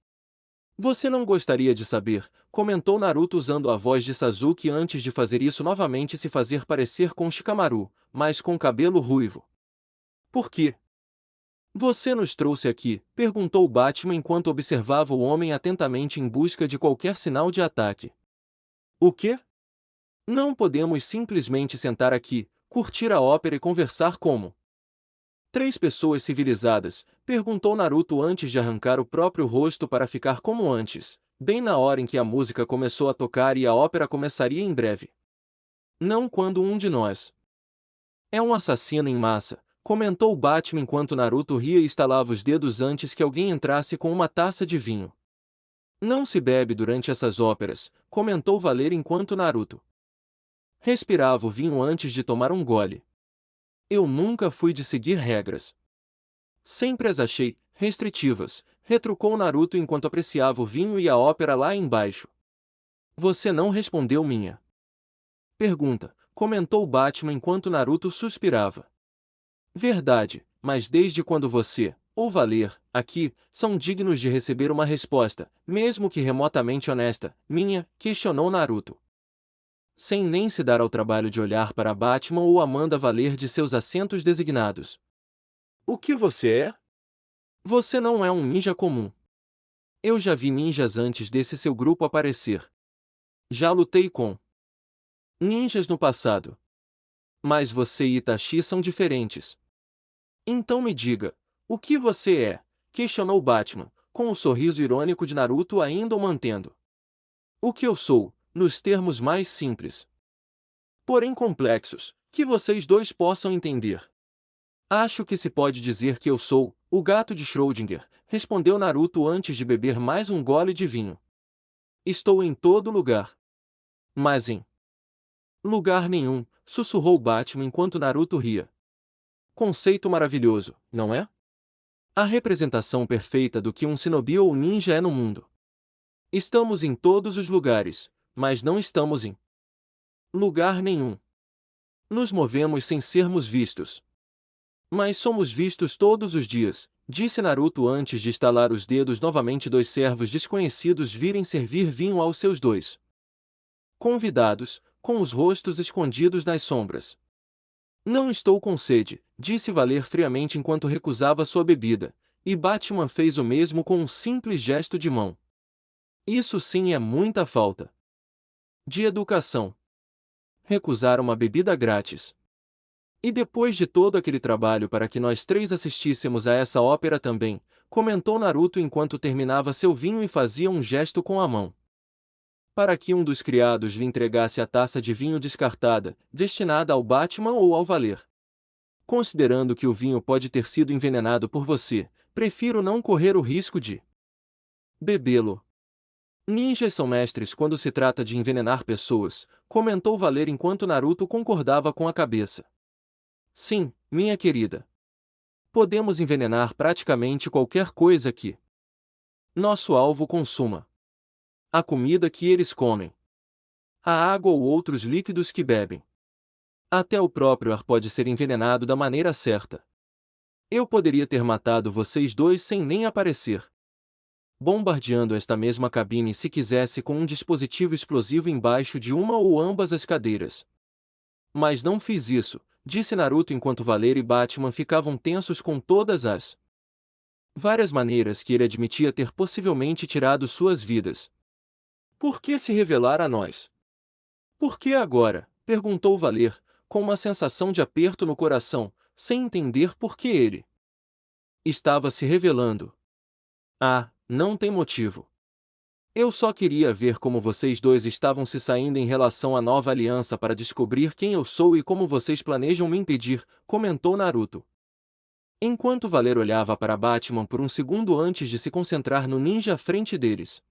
Você não gostaria de saber, comentou Naruto usando a voz de Sasuke antes de fazer isso novamente e se fazer parecer com Shikamaru, mas com cabelo ruivo. Por quê? Você nos trouxe aqui? Perguntou Batman enquanto observava o homem atentamente em busca de qualquer sinal de ataque. O quê? Não podemos simplesmente sentar aqui, curtir a ópera e conversar como três pessoas civilizadas, perguntou Naruto antes de arrancar o próprio rosto para ficar como antes, bem na hora em que a música começou a tocar e a ópera começaria em breve. Não quando um de nós é um assassino em massa, comentou Batman enquanto Naruto ria e estalava os dedos antes que alguém entrasse com uma taça de vinho. Não se bebe durante essas óperas, comentou Valer enquanto Naruto respirava o vinho antes de tomar um gole. Eu nunca fui de seguir regras. Sempre as achei restritivas, retrucou Naruto enquanto apreciava o vinho e a ópera lá embaixo. Você não respondeu minha pergunta, comentou Batman enquanto Naruto suspirava. Verdade, mas desde quando você, ou Valer, aqui, são dignos de receber uma resposta, mesmo que remotamente honesta, minha, questionou Naruto. Sem nem se dar ao trabalho de olhar para Batman ou Amanda Valer de seus assentos designados. O que você é? Você não é um ninja comum. Eu já vi ninjas antes desse seu grupo aparecer. Já lutei com ninjas no passado. Mas você e Itachi são diferentes. Então me diga, o que você é? Questionou Batman, com o sorriso irônico de Naruto ainda o mantendo. O que eu sou, nos termos mais simples, porém complexos, que vocês dois possam entender. Acho que se pode dizer que eu sou o gato de Schrödinger, respondeu Naruto antes de beber mais um gole de vinho. Estou em todo lugar. Mas em lugar nenhum, sussurrou Batman enquanto Naruto ria. Conceito maravilhoso, não é? A representação perfeita do que um shinobi ou ninja é no mundo. Estamos em todos os lugares, mas não estamos em lugar nenhum. Nos movemos sem sermos vistos. Mas somos vistos todos os dias, disse Naruto antes de estalar os dedos novamente. Dois servos desconhecidos virem servir vinho aos seus dois convidados, com os rostos escondidos nas sombras. Não estou com sede, disse Valer friamente enquanto recusava sua bebida, e Batman fez o mesmo com um simples gesto de mão. Isso sim é muita falta de educação. Recusar uma bebida grátis. E depois de todo aquele trabalho para que nós três assistíssemos a essa ópera também, comentou Naruto enquanto terminava seu vinho e fazia um gesto com a mão. Para que um dos criados lhe entregasse a taça de vinho descartada, destinada ao Batman ou ao Valer. Considerando que o vinho pode ter sido envenenado por você, prefiro não correr o risco de bebê-lo. Ninjas são mestres quando se trata de envenenar pessoas, comentou Valer enquanto Naruto concordava com a cabeça. Sim, minha querida. Podemos envenenar praticamente qualquer coisa que nosso alvo consuma. A comida que eles comem. A água ou outros líquidos que bebem. Até o próprio ar pode ser envenenado da maneira certa. Eu poderia ter matado vocês dois sem nem aparecer, bombardeando esta mesma cabine se quisesse com um dispositivo explosivo embaixo de uma ou ambas as cadeiras. Mas não fiz isso, disse Naruto enquanto Valer e Batman ficavam tensos com todas as várias maneiras que ele admitia ter possivelmente tirado suas vidas. Por que se revelar a nós? Por que agora? Perguntou Valer, com uma sensação de aperto no coração, sem entender por que ele estava se revelando. Ah, não tem motivo. Eu só queria ver como vocês dois estavam se saindo em relação à nova aliança para descobrir quem eu sou e como vocês planejam me impedir, comentou Naruto. Enquanto Valer olhava para Batman por um segundo antes de se concentrar no ninja à frente deles.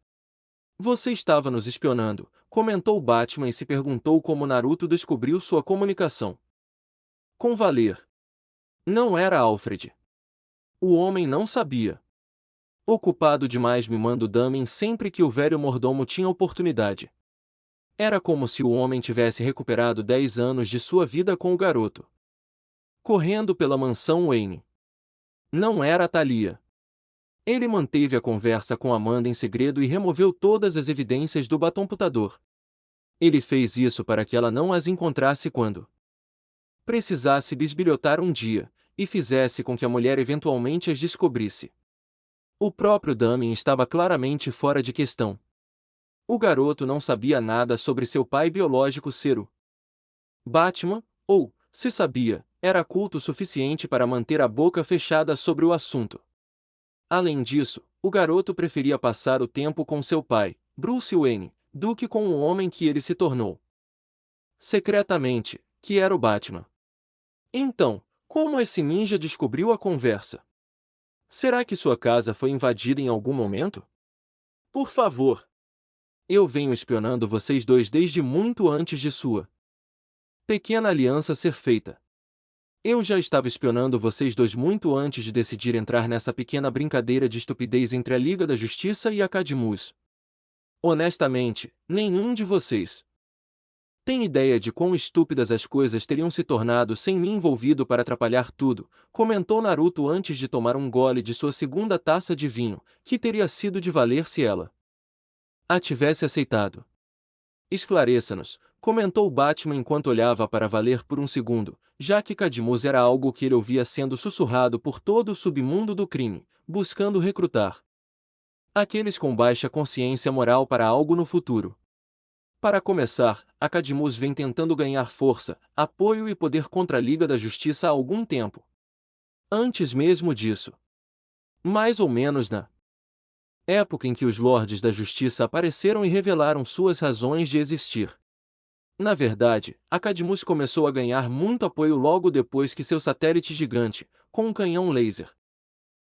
Você estava nos espionando, comentou Batman e se perguntou como Naruto descobriu sua comunicação com Valer. Não era Alfred. O homem não sabia. Ocupado demais mimando Damin sempre que o velho mordomo tinha oportunidade. Era como se o homem tivesse recuperado 10 anos de sua vida com o garoto. Correndo pela mansão Wayne. Não era Thalia. Ele manteve a conversa com Amanda em segredo e removeu todas as evidências do batomputador. Ele fez isso para que ela não as encontrasse quando precisasse bisbilhotar um dia, e fizesse com que a mulher eventualmente as descobrisse. O próprio Damin estava claramente fora de questão. O garoto não sabia nada sobre seu pai biológico ser o Batman, ou, se sabia, era culto o suficiente para manter a boca fechada sobre o assunto. Além disso, o garoto preferia passar o tempo com seu pai, Bruce Wayne, do que com o homem que ele se tornou. Secretamente, que era o Batman. Então, como esse ninja descobriu a conversa? Será que sua casa foi invadida em algum momento? Por favor. Eu venho espionando vocês dois desde muito antes de sua pequena aliança ser feita. Eu já estava espionando vocês dois muito antes de decidir entrar nessa pequena brincadeira de estupidez entre a Liga da Justiça e a Cadmus. Honestamente, nenhum de vocês tem ideia de quão estúpidas as coisas teriam se tornado sem mim envolvido para atrapalhar tudo, comentou Naruto antes de tomar um gole de sua segunda taça de vinho, que teria sido de valer se ela a tivesse aceitado. Esclareça-nos, comentou Batman enquanto olhava para Valer por um segundo, já que Cadmus era algo que ele ouvia sendo sussurrado por todo o submundo do crime, buscando recrutar aqueles com baixa consciência moral para algo no futuro. Para começar, a Cadmus vem tentando ganhar força, apoio e poder contra a Liga da Justiça há algum tempo. Antes mesmo disso. Mais ou menos na época em que os Lordes da Justiça apareceram e revelaram suas razões de existir. Na verdade, a Cadmus começou a ganhar muito apoio logo depois que seu satélite gigante, com um canhão laser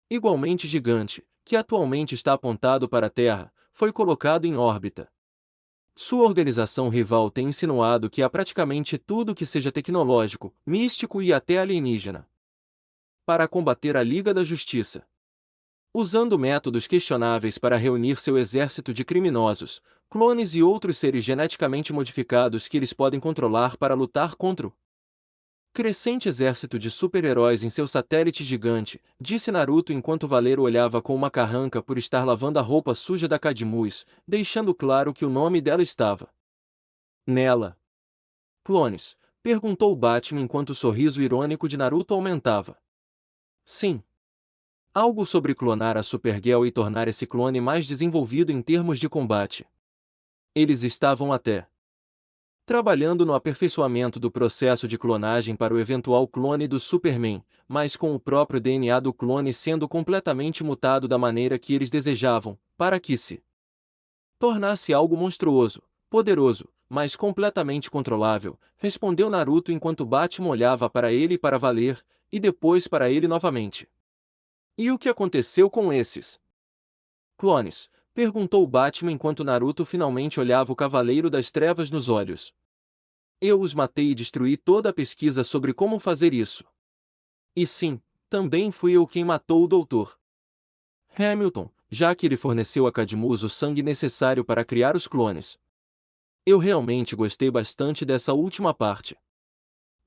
igualmente gigante, que atualmente está apontado para a Terra, foi colocado em órbita. Sua organização rival tem insinuado que há praticamente tudo que seja tecnológico, místico e até alienígena para combater a Liga da Justiça. Usando métodos questionáveis para reunir seu exército de criminosos, clones e outros seres geneticamente modificados que eles podem controlar para lutar contra o crescente exército de super-heróis em seu satélite gigante, disse Naruto enquanto Valero olhava com uma carranca por estar lavando a roupa suja da Cadmus, deixando claro que o nome dela estava nela. Clones? Perguntou Batman enquanto o sorriso irônico de Naruto aumentava. Sim. Algo sobre clonar a Supergirl e tornar esse clone mais desenvolvido em termos de combate. Eles estavam até trabalhando no aperfeiçoamento do processo de clonagem para o eventual clone do Superman, mas com o próprio DNA do clone sendo completamente mutado da maneira que eles desejavam, para que se tornasse algo monstruoso, poderoso, mas completamente controlável, respondeu Naruto enquanto Batman olhava para ele e para Valer, e depois para ele novamente. E o que aconteceu com esses clones? Perguntou Batman enquanto Naruto finalmente olhava o Cavaleiro das Trevas nos olhos. Eu os matei e destruí toda a pesquisa sobre como fazer isso. E sim, também fui eu quem matou o Dr. Hamilton, já que ele forneceu a Cadmus o sangue necessário para criar os clones. Eu realmente gostei bastante dessa última parte.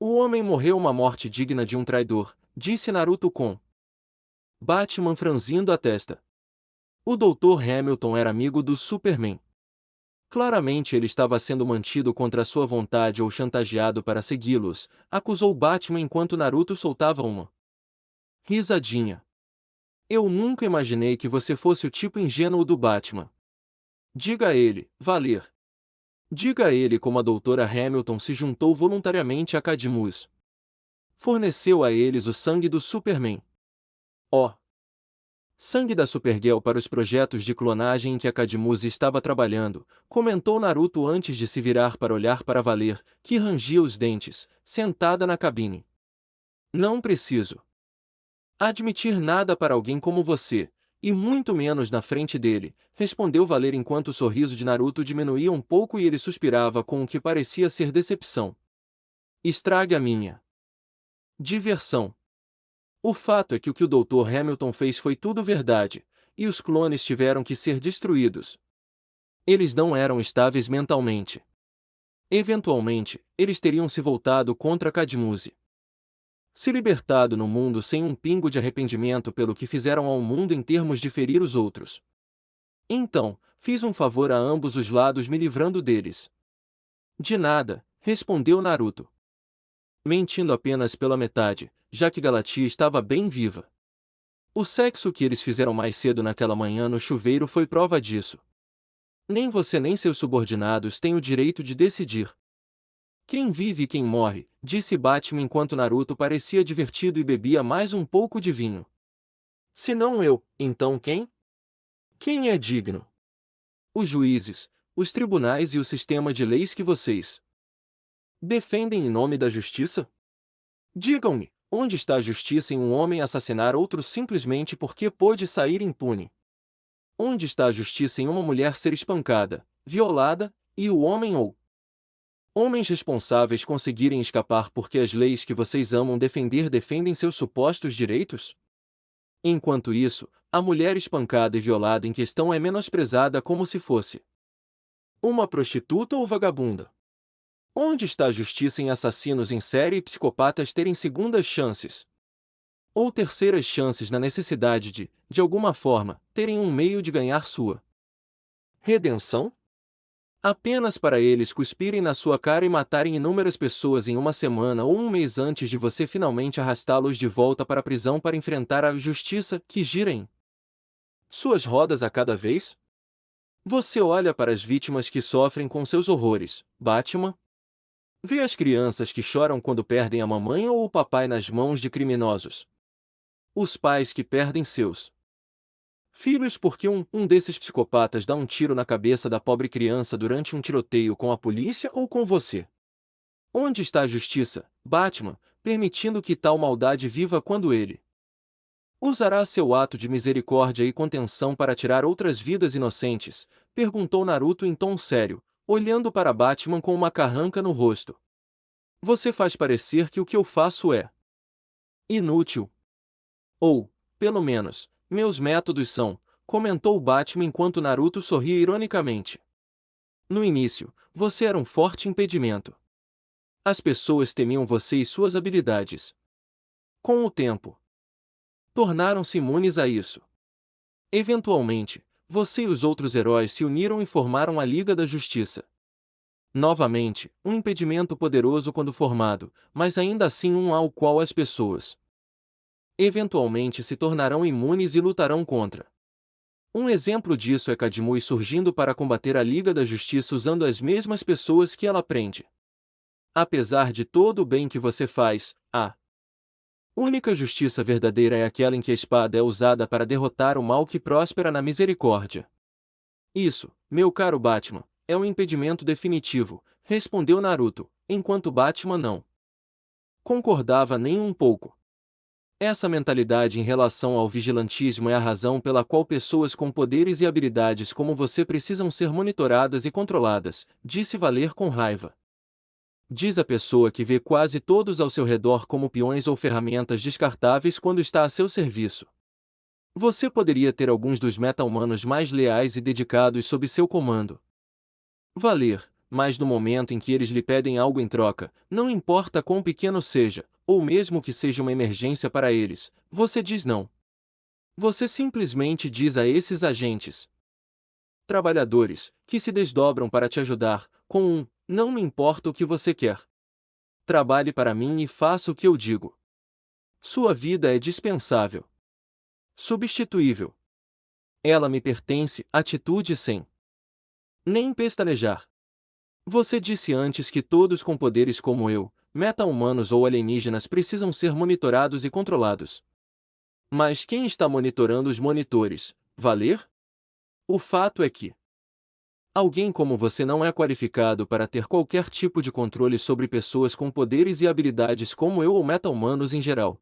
O homem morreu uma morte digna de um traidor, disse Naruto com Batman franzindo a testa. O Dr. Hamilton era amigo do Superman. Claramente ele estava sendo mantido contra sua vontade ou chantageado para segui-los, acusou Batman enquanto Naruto soltava uma risadinha. Eu nunca imaginei que você fosse o tipo ingênuo do Batman. Diga a ele, Valer. Diga a ele como a doutora Hamilton se juntou voluntariamente a Cadmus. Forneceu a eles o sangue do Superman. Oh! Sangue da Supergirl para os projetos de clonagem em que a Cadmus estava trabalhando, comentou Naruto antes de se virar para olhar para Valer, que rangia os dentes, sentada na cabine. Não preciso. Admitir nada para alguém como você, e muito menos na frente dele, respondeu Valer enquanto o sorriso de Naruto diminuía um pouco e ele suspirava com o que parecia ser decepção. Estrague a minha diversão. O fato é que o que o Dr. Hamilton fez foi tudo verdade, e os clones tiveram que ser destruídos. Eles não eram estáveis mentalmente. Eventualmente, eles teriam se voltado contra Cadmuzi. Se libertado no mundo sem um pingo de arrependimento pelo que fizeram ao mundo em termos de ferir os outros. Então, fiz um favor a ambos os lados me livrando deles. De nada, respondeu Naruto. Mentindo apenas pela metade, já que Galatia estava bem viva. O sexo que eles fizeram mais cedo naquela manhã no chuveiro foi prova disso. Nem você nem seus subordinados têm o direito de decidir quem vive e quem morre, disse Batman enquanto Naruto parecia divertido e bebia mais um pouco de vinho. Se não eu, então quem? Quem é digno? Os juízes, os tribunais e o sistema de leis que vocês defendem em nome da justiça? Digam-me, onde está a justiça em um homem assassinar outro simplesmente porque pôde sair impune? Onde está a justiça em uma mulher ser espancada, violada, e o homem ou homens responsáveis conseguirem escapar porque as leis que vocês amam defender defendem seus supostos direitos? Enquanto isso, a mulher espancada e violada em questão é menosprezada como se fosse uma prostituta ou vagabunda. Onde está a justiça em assassinos em série e psicopatas terem segundas chances? Ou terceiras chances na necessidade de alguma forma, terem um meio de ganhar sua redenção? Apenas para eles cuspirem na sua cara e matarem inúmeras pessoas em uma semana ou um mês antes de você finalmente arrastá-los de volta para a prisão para enfrentar a justiça que gira em suas rodas a cada vez? Você olha para as vítimas que sofrem com seus horrores, Batman? Vê as crianças que choram quando perdem a mamãe ou o papai nas mãos de criminosos. Os pais que perdem seus filhos porque um desses psicopatas dá um tiro na cabeça da pobre criança durante um tiroteio com a polícia ou com você. Onde está a justiça, Batman, permitindo que tal maldade viva quando ele usará seu ato de misericórdia e contenção para tirar outras vidas inocentes? Perguntou Naruto em tom sério, olhando para Batman com uma carranca no rosto. Você faz parecer que o que eu faço é inútil. Ou, pelo menos, meus métodos são, comentou Batman enquanto Naruto sorria ironicamente. No início, você era um forte impedimento. As pessoas temiam você e suas habilidades. Com o tempo, tornaram-se imunes a isso. Eventualmente, você e os outros heróis se uniram e formaram a Liga da Justiça. Novamente, um impedimento poderoso quando formado, mas ainda assim um ao qual as pessoas eventualmente se tornarão imunes e lutarão contra. Um exemplo disso é Cadmuy surgindo para combater a Liga da Justiça usando as mesmas pessoas que ela prende. Apesar de todo o bem que você faz, a única justiça verdadeira é aquela em que a espada é usada para derrotar o mal que próspera na misericórdia. Isso, meu caro Batman, é um impedimento definitivo, respondeu Naruto, enquanto Batman não concordava nem um pouco. Essa mentalidade em relação ao vigilantismo é a razão pela qual pessoas com poderes e habilidades como você precisam ser monitoradas e controladas, disse Valer com raiva. Diz a pessoa que vê quase todos ao seu redor como peões ou ferramentas descartáveis quando está a seu serviço. Você poderia ter alguns dos meta-humanos mais leais e dedicados sob seu comando. Valer, mas no momento em que eles lhe pedem algo em troca, não importa quão pequeno seja, ou mesmo que seja uma emergência para eles, você diz não. Você simplesmente diz a esses agentes trabalhadores, que se desdobram para te ajudar, com não me importa o que você quer. Trabalhe para mim e faça o que eu digo. Sua vida é dispensável. Substituível. Ela me pertence, atitude sem nem pestanejar. Você disse antes que todos com poderes como eu, meta-humanos ou alienígenas precisam ser monitorados e controlados. Mas quem está monitorando os monitores, Valer? O fato é que alguém como você não é qualificado para ter qualquer tipo de controle sobre pessoas com poderes e habilidades como eu ou meta-humanos em geral.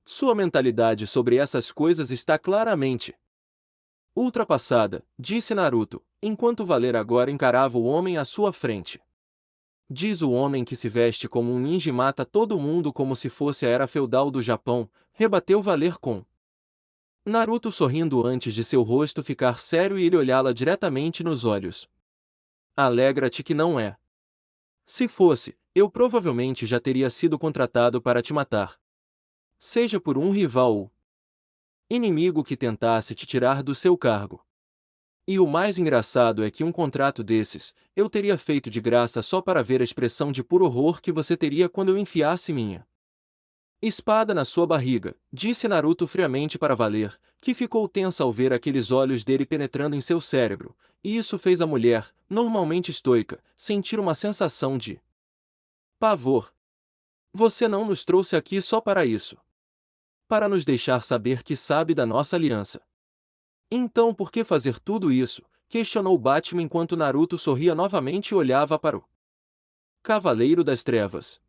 Sua mentalidade sobre essas coisas está claramente ultrapassada, disse Naruto, enquanto Valer agora encarava o homem à sua frente. Diz o homem que se veste como um ninja e mata todo mundo como se fosse a era feudal do Japão, rebateu Valer com Naruto sorrindo antes de seu rosto ficar sério e ele olhá-la diretamente nos olhos. Alegra-te que não é. Se fosse, eu provavelmente já teria sido contratado para te matar. Seja por um rival ou inimigo que tentasse te tirar do seu cargo. E o mais engraçado é que um contrato desses, eu teria feito de graça só para ver a expressão de puro horror que você teria quando eu enfiasse minha espada na sua barriga, disse Naruto friamente para Valer, que ficou tensa ao ver aqueles olhos dele penetrando em seu cérebro, e isso fez a mulher, normalmente estoica, sentir uma sensação de pavor. Você não nos trouxe aqui só para isso. Para nos deixar saber que sabe da nossa aliança. Então por que fazer tudo isso? Questionou Batman enquanto Naruto sorria novamente e olhava para o Cavaleiro das Trevas.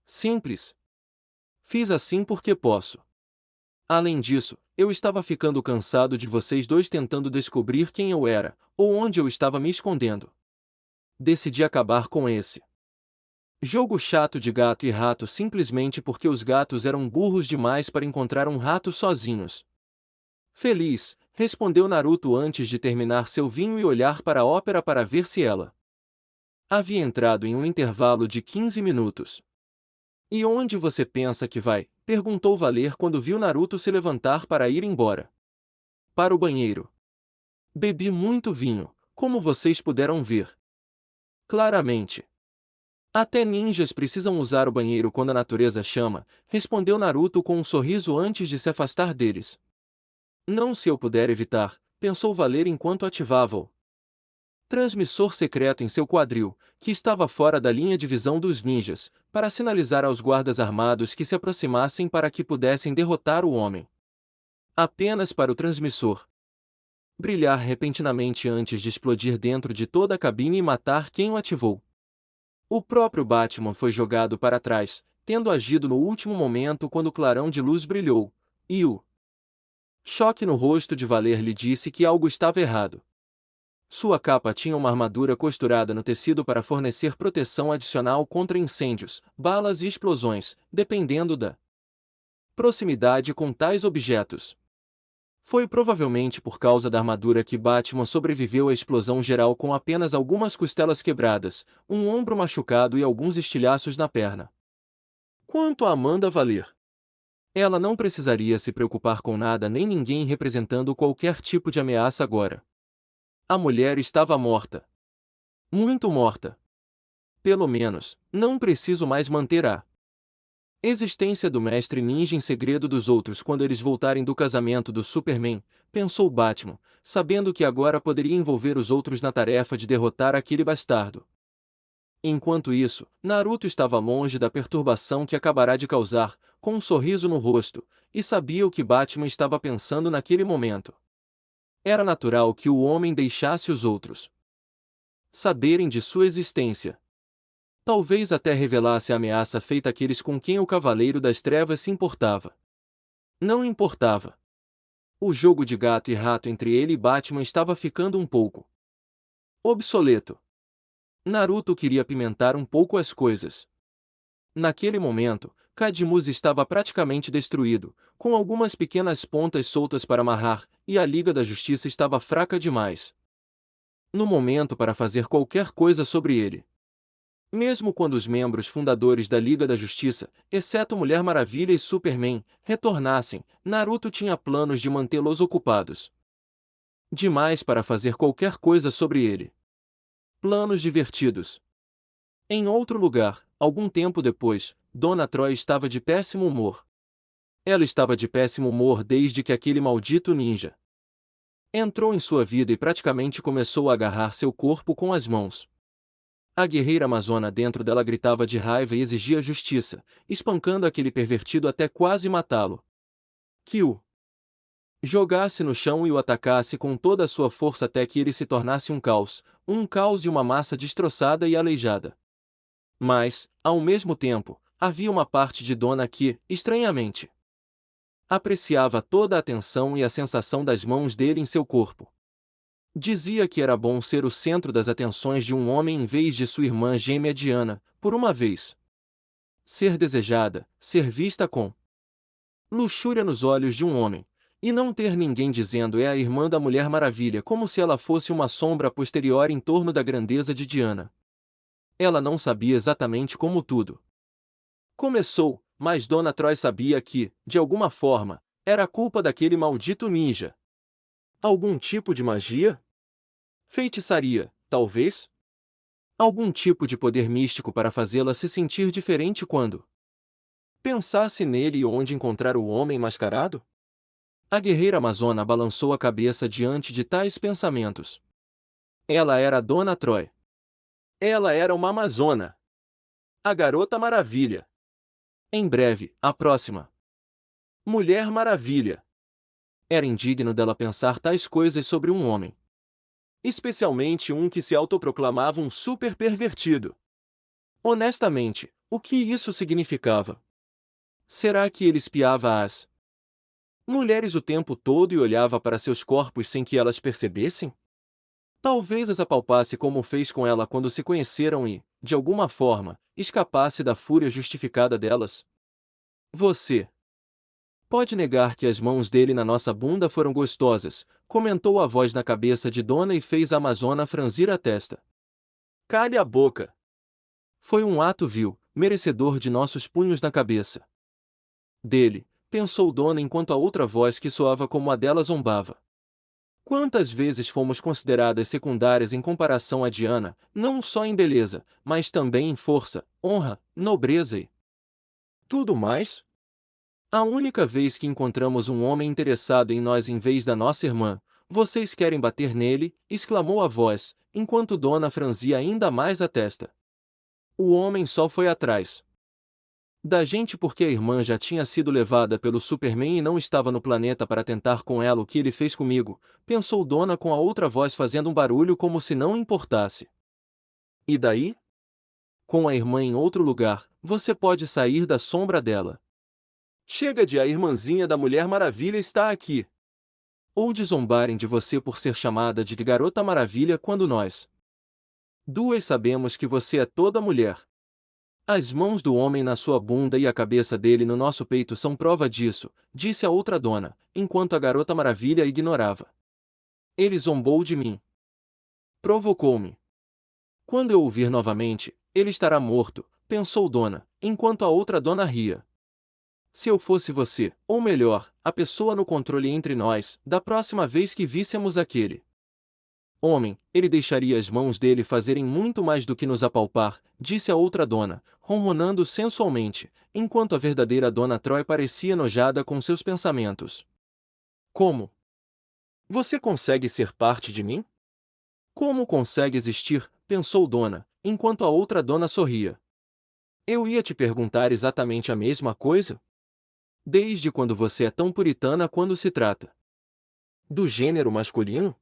Simples. Fiz assim porque posso. Além disso, eu estava ficando cansado de vocês dois tentando descobrir quem eu era, ou onde eu estava me escondendo. Decidi acabar com esse jogo chato de gato e rato simplesmente porque os gatos eram burros demais para encontrar um rato sozinhos. Feliz, respondeu Naruto antes de terminar seu vinho e olhar para a ópera para ver se ela havia entrado em um intervalo de 15 minutos. E onde você pensa que vai? Perguntou Valer quando viu Naruto se levantar para ir embora. Para o banheiro. Bebi muito vinho, como vocês puderam ver. Claramente. Até ninjas precisam usar o banheiro quando a natureza chama, respondeu Naruto com um sorriso antes de se afastar deles. Não se eu puder evitar, pensou Valer enquanto ativava o transmissor secreto em seu quadril, que estava fora da linha de visão dos ninjas, para sinalizar aos guardas armados que se aproximassem para que pudessem derrotar o homem. Apenas para o transmissor brilhar repentinamente antes de explodir dentro de toda a cabine e matar quem o ativou. O próprio Batman foi jogado para trás, tendo agido no último momento quando o clarão de luz brilhou, e o choque no rosto de Valer lhe disse que algo estava errado. Sua capa tinha uma armadura costurada no tecido para fornecer proteção adicional contra incêndios, balas e explosões, dependendo da proximidade com tais objetos. Foi provavelmente por causa da armadura que Batman sobreviveu à explosão geral com apenas algumas costelas quebradas, um ombro machucado e alguns estilhaços na perna. Quanto a Amanda Valer, ela não precisaria se preocupar com nada nem ninguém representando qualquer tipo de ameaça agora. A mulher estava morta. Muito morta. Pelo menos, não preciso mais manter a existência do mestre ninja em segredo dos outros quando eles voltarem do casamento do Superman, pensou Batman, sabendo que agora poderia envolver os outros na tarefa de derrotar aquele bastardo. Enquanto isso, Naruto estava longe da perturbação que acabará de causar, com um sorriso no rosto, e sabia o que Batman estava pensando naquele momento. Era natural que o homem deixasse os outros saberem de sua existência. Talvez até revelasse a ameaça feita àqueles com quem o Cavaleiro das Trevas se importava. Não importava. O jogo de gato e rato entre ele e Batman estava ficando um pouco obsoleto. Naruto queria apimentar um pouco as coisas. Naquele momento, Cadmus estava praticamente destruído, com algumas pequenas pontas soltas para amarrar, e a Liga da Justiça estava fraca demais. No momento para fazer qualquer coisa sobre ele. Mesmo quando os membros fundadores da Liga da Justiça, exceto Mulher Maravilha e Superman, retornassem, Naruto tinha planos de mantê-los ocupados. Demais para fazer qualquer coisa sobre ele. Planos divertidos. Em outro lugar, algum tempo depois, Dona Troy estava de péssimo humor. Ela estava de péssimo humor desde que aquele maldito ninja entrou em sua vida e praticamente começou a agarrar seu corpo com as mãos. A guerreira amazona dentro dela gritava de raiva e exigia justiça, espancando aquele pervertido até quase matá-lo. Que o jogasse no chão e o atacasse com toda a sua força até que ele se tornasse um caos e uma massa destroçada e aleijada. Mas, ao mesmo tempo, havia uma parte de Dona que, estranhamente, Apreciava toda a atenção e a sensação das mãos dele em seu corpo. Dizia que era bom ser o centro das atenções de um homem em vez de sua irmã gêmea Diana, por uma vez. Ser desejada, ser vista com luxúria nos olhos de um homem, e não ter ninguém dizendo é a irmã da Mulher Maravilha como se ela fosse uma sombra posterior em torno da grandeza de Diana. Ela não sabia exatamente como tudo começou, mas Dona Troy sabia que, de alguma forma, era culpa daquele maldito ninja. Algum tipo de magia? Feitiçaria, talvez? Algum tipo de poder místico para fazê-la se sentir diferente quando pensasse nele e onde encontrar o homem mascarado? A guerreira amazona balançou a cabeça diante de tais pensamentos. Ela era a Dona Troy. Ela era uma amazona. A Garota Maravilha. Em breve, a próxima Mulher Maravilha. Era indigno dela pensar tais coisas sobre um homem. Especialmente um que se autoproclamava um super pervertido. Honestamente, o que isso significava? Será que ele espiava as mulheres o tempo todo e olhava para seus corpos sem que elas percebessem? Talvez as apalpasse como fez com ela quando se conheceram e, de alguma forma, escapasse da fúria justificada delas? Você pode negar que as mãos dele na nossa bunda foram gostosas, comentou a voz na cabeça de Dona e fez a amazona franzir a testa. Cale a boca! Foi um ato vil, merecedor de nossos punhos na cabeça dele, pensou Dona enquanto a outra voz que soava como a dela zombava. Quantas vezes fomos consideradas secundárias em comparação a Diana, não só em beleza, mas também em força, honra, nobreza e tudo mais? A única vez que encontramos um homem interessado em nós em vez da nossa irmã, vocês querem bater nele, exclamou a voz, enquanto Dona franzia ainda mais a testa. O homem só foi atrás da gente porque a irmã já tinha sido levada pelo Superman e não estava no planeta para tentar com ela o que ele fez comigo, pensou Dona com a outra voz fazendo um barulho como se não importasse. E daí? Com a irmã em outro lugar, você pode sair da sombra dela. Chega de a irmãzinha da Mulher Maravilha está aqui. Ou de zombarem de você por ser chamada de Garota Maravilha quando nós duas sabemos que você é toda mulher. As mãos do homem na sua bunda e a cabeça dele no nosso peito são prova disso, disse a outra dona, enquanto a Garota Maravilha a ignorava. Ele zombou de mim. Provocou-me. Quando eu o vir novamente, ele estará morto, pensou Dona, enquanto a outra dona ria. Se eu fosse você, ou melhor, a pessoa no controle entre nós, da próxima vez que víssemos aquele homem, ele deixaria as mãos dele fazerem muito mais do que nos apalpar, disse a outra dona, ronronando sensualmente, enquanto a verdadeira Dona Troy parecia enojada com seus pensamentos. Como? Você consegue ser parte de mim? Como consegue existir? Pensou Dona, enquanto a outra dona sorria. Eu ia te perguntar exatamente a mesma coisa? Desde quando você é tão puritana quando se trata do gênero masculino?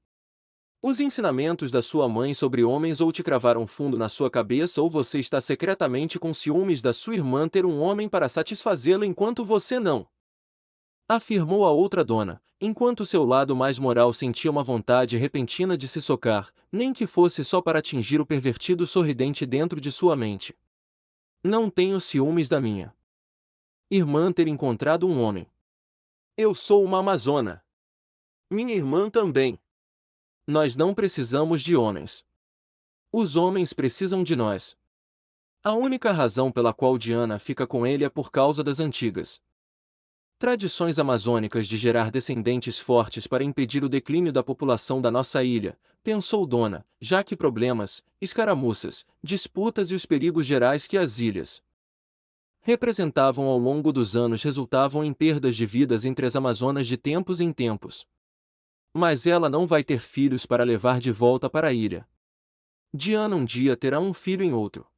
Os ensinamentos da sua mãe sobre homens ou te cravaram fundo na sua cabeça ou você está secretamente com ciúmes da sua irmã ter um homem para satisfazê-la enquanto você não? Afirmou a outra dona, enquanto seu lado mais moral sentia uma vontade repentina de se socar, nem que fosse só para atingir o pervertido sorridente dentro de sua mente. Não tenho ciúmes da minha irmã ter encontrado um homem. Eu sou uma amazona. Minha irmã também. Nós não precisamos de homens. Os homens precisam de nós. A única razão pela qual Diana fica com ele é por causa das antigas tradições amazônicas de gerar descendentes fortes para impedir o declínio da população da nossa ilha, pensou Dona, já que problemas, escaramuças, disputas e os perigos gerais que as ilhas representavam ao longo dos anos resultavam em perdas de vidas entre as amazonas de tempos em tempos. Mas ela não vai ter filhos para levar de volta para a ilha. Diana um dia terá um filho em outro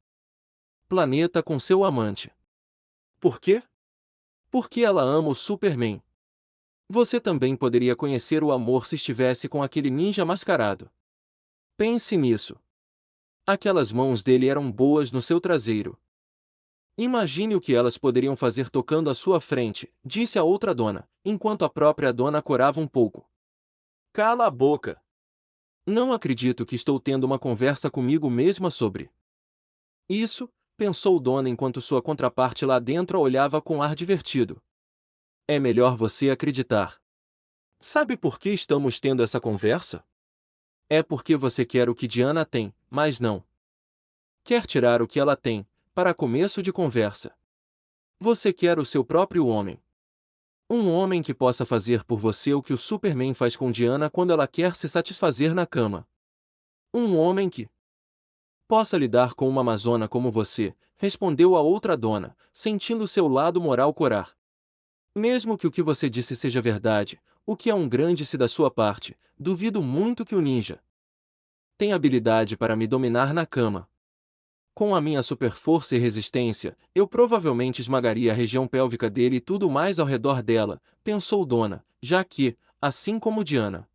planeta com seu amante. Por quê? Porque ela ama o Superman. Você também poderia conhecer o amor se estivesse com aquele ninja mascarado. Pense nisso. Aquelas mãos dele eram boas no seu traseiro. Imagine o que elas poderiam fazer tocando à sua frente, disse a outra dona, enquanto a própria dona corava um pouco. Cala a boca! Não acredito que estou tendo uma conversa comigo mesma sobre isso, pensou Dona enquanto sua contraparte lá dentro a olhava com ar divertido. É melhor você acreditar. Sabe por que estamos tendo essa conversa? É porque você quer o que Diana tem, mas não quer tirar o que ela tem, para começo de conversa. Você quer o seu próprio homem. Um homem que possa fazer por você o que o Superman faz com Diana quando ela quer se satisfazer na cama. Um homem que possa lidar com uma amazona como você, respondeu a outra dona, sentindo seu lado moral corar. Mesmo que o que você disse seja verdade, o que é um grande-se da sua parte, duvido muito que o ninja tem habilidade para me dominar na cama. Com a minha superforça e resistência, eu provavelmente esmagaria a região pélvica dele e tudo mais ao redor dela, pensou Dona, já que, assim como Diana,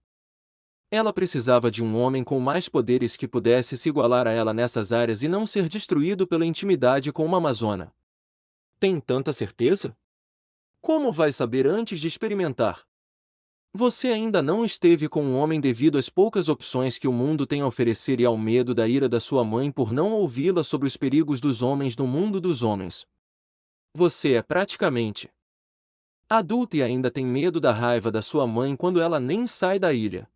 ela precisava de um homem com mais poderes que pudesse se igualar a ela nessas áreas e não ser destruído pela intimidade com uma amazona. Tem tanta certeza? Como vai saber antes de experimentar? Você ainda não esteve com um homem devido às poucas opções que o mundo tem a oferecer e ao medo da ira da sua mãe por não ouvi-la sobre os perigos dos homens no mundo dos homens. Você é praticamente adulta e ainda tem medo da raiva da sua mãe quando ela nem sai da ilha.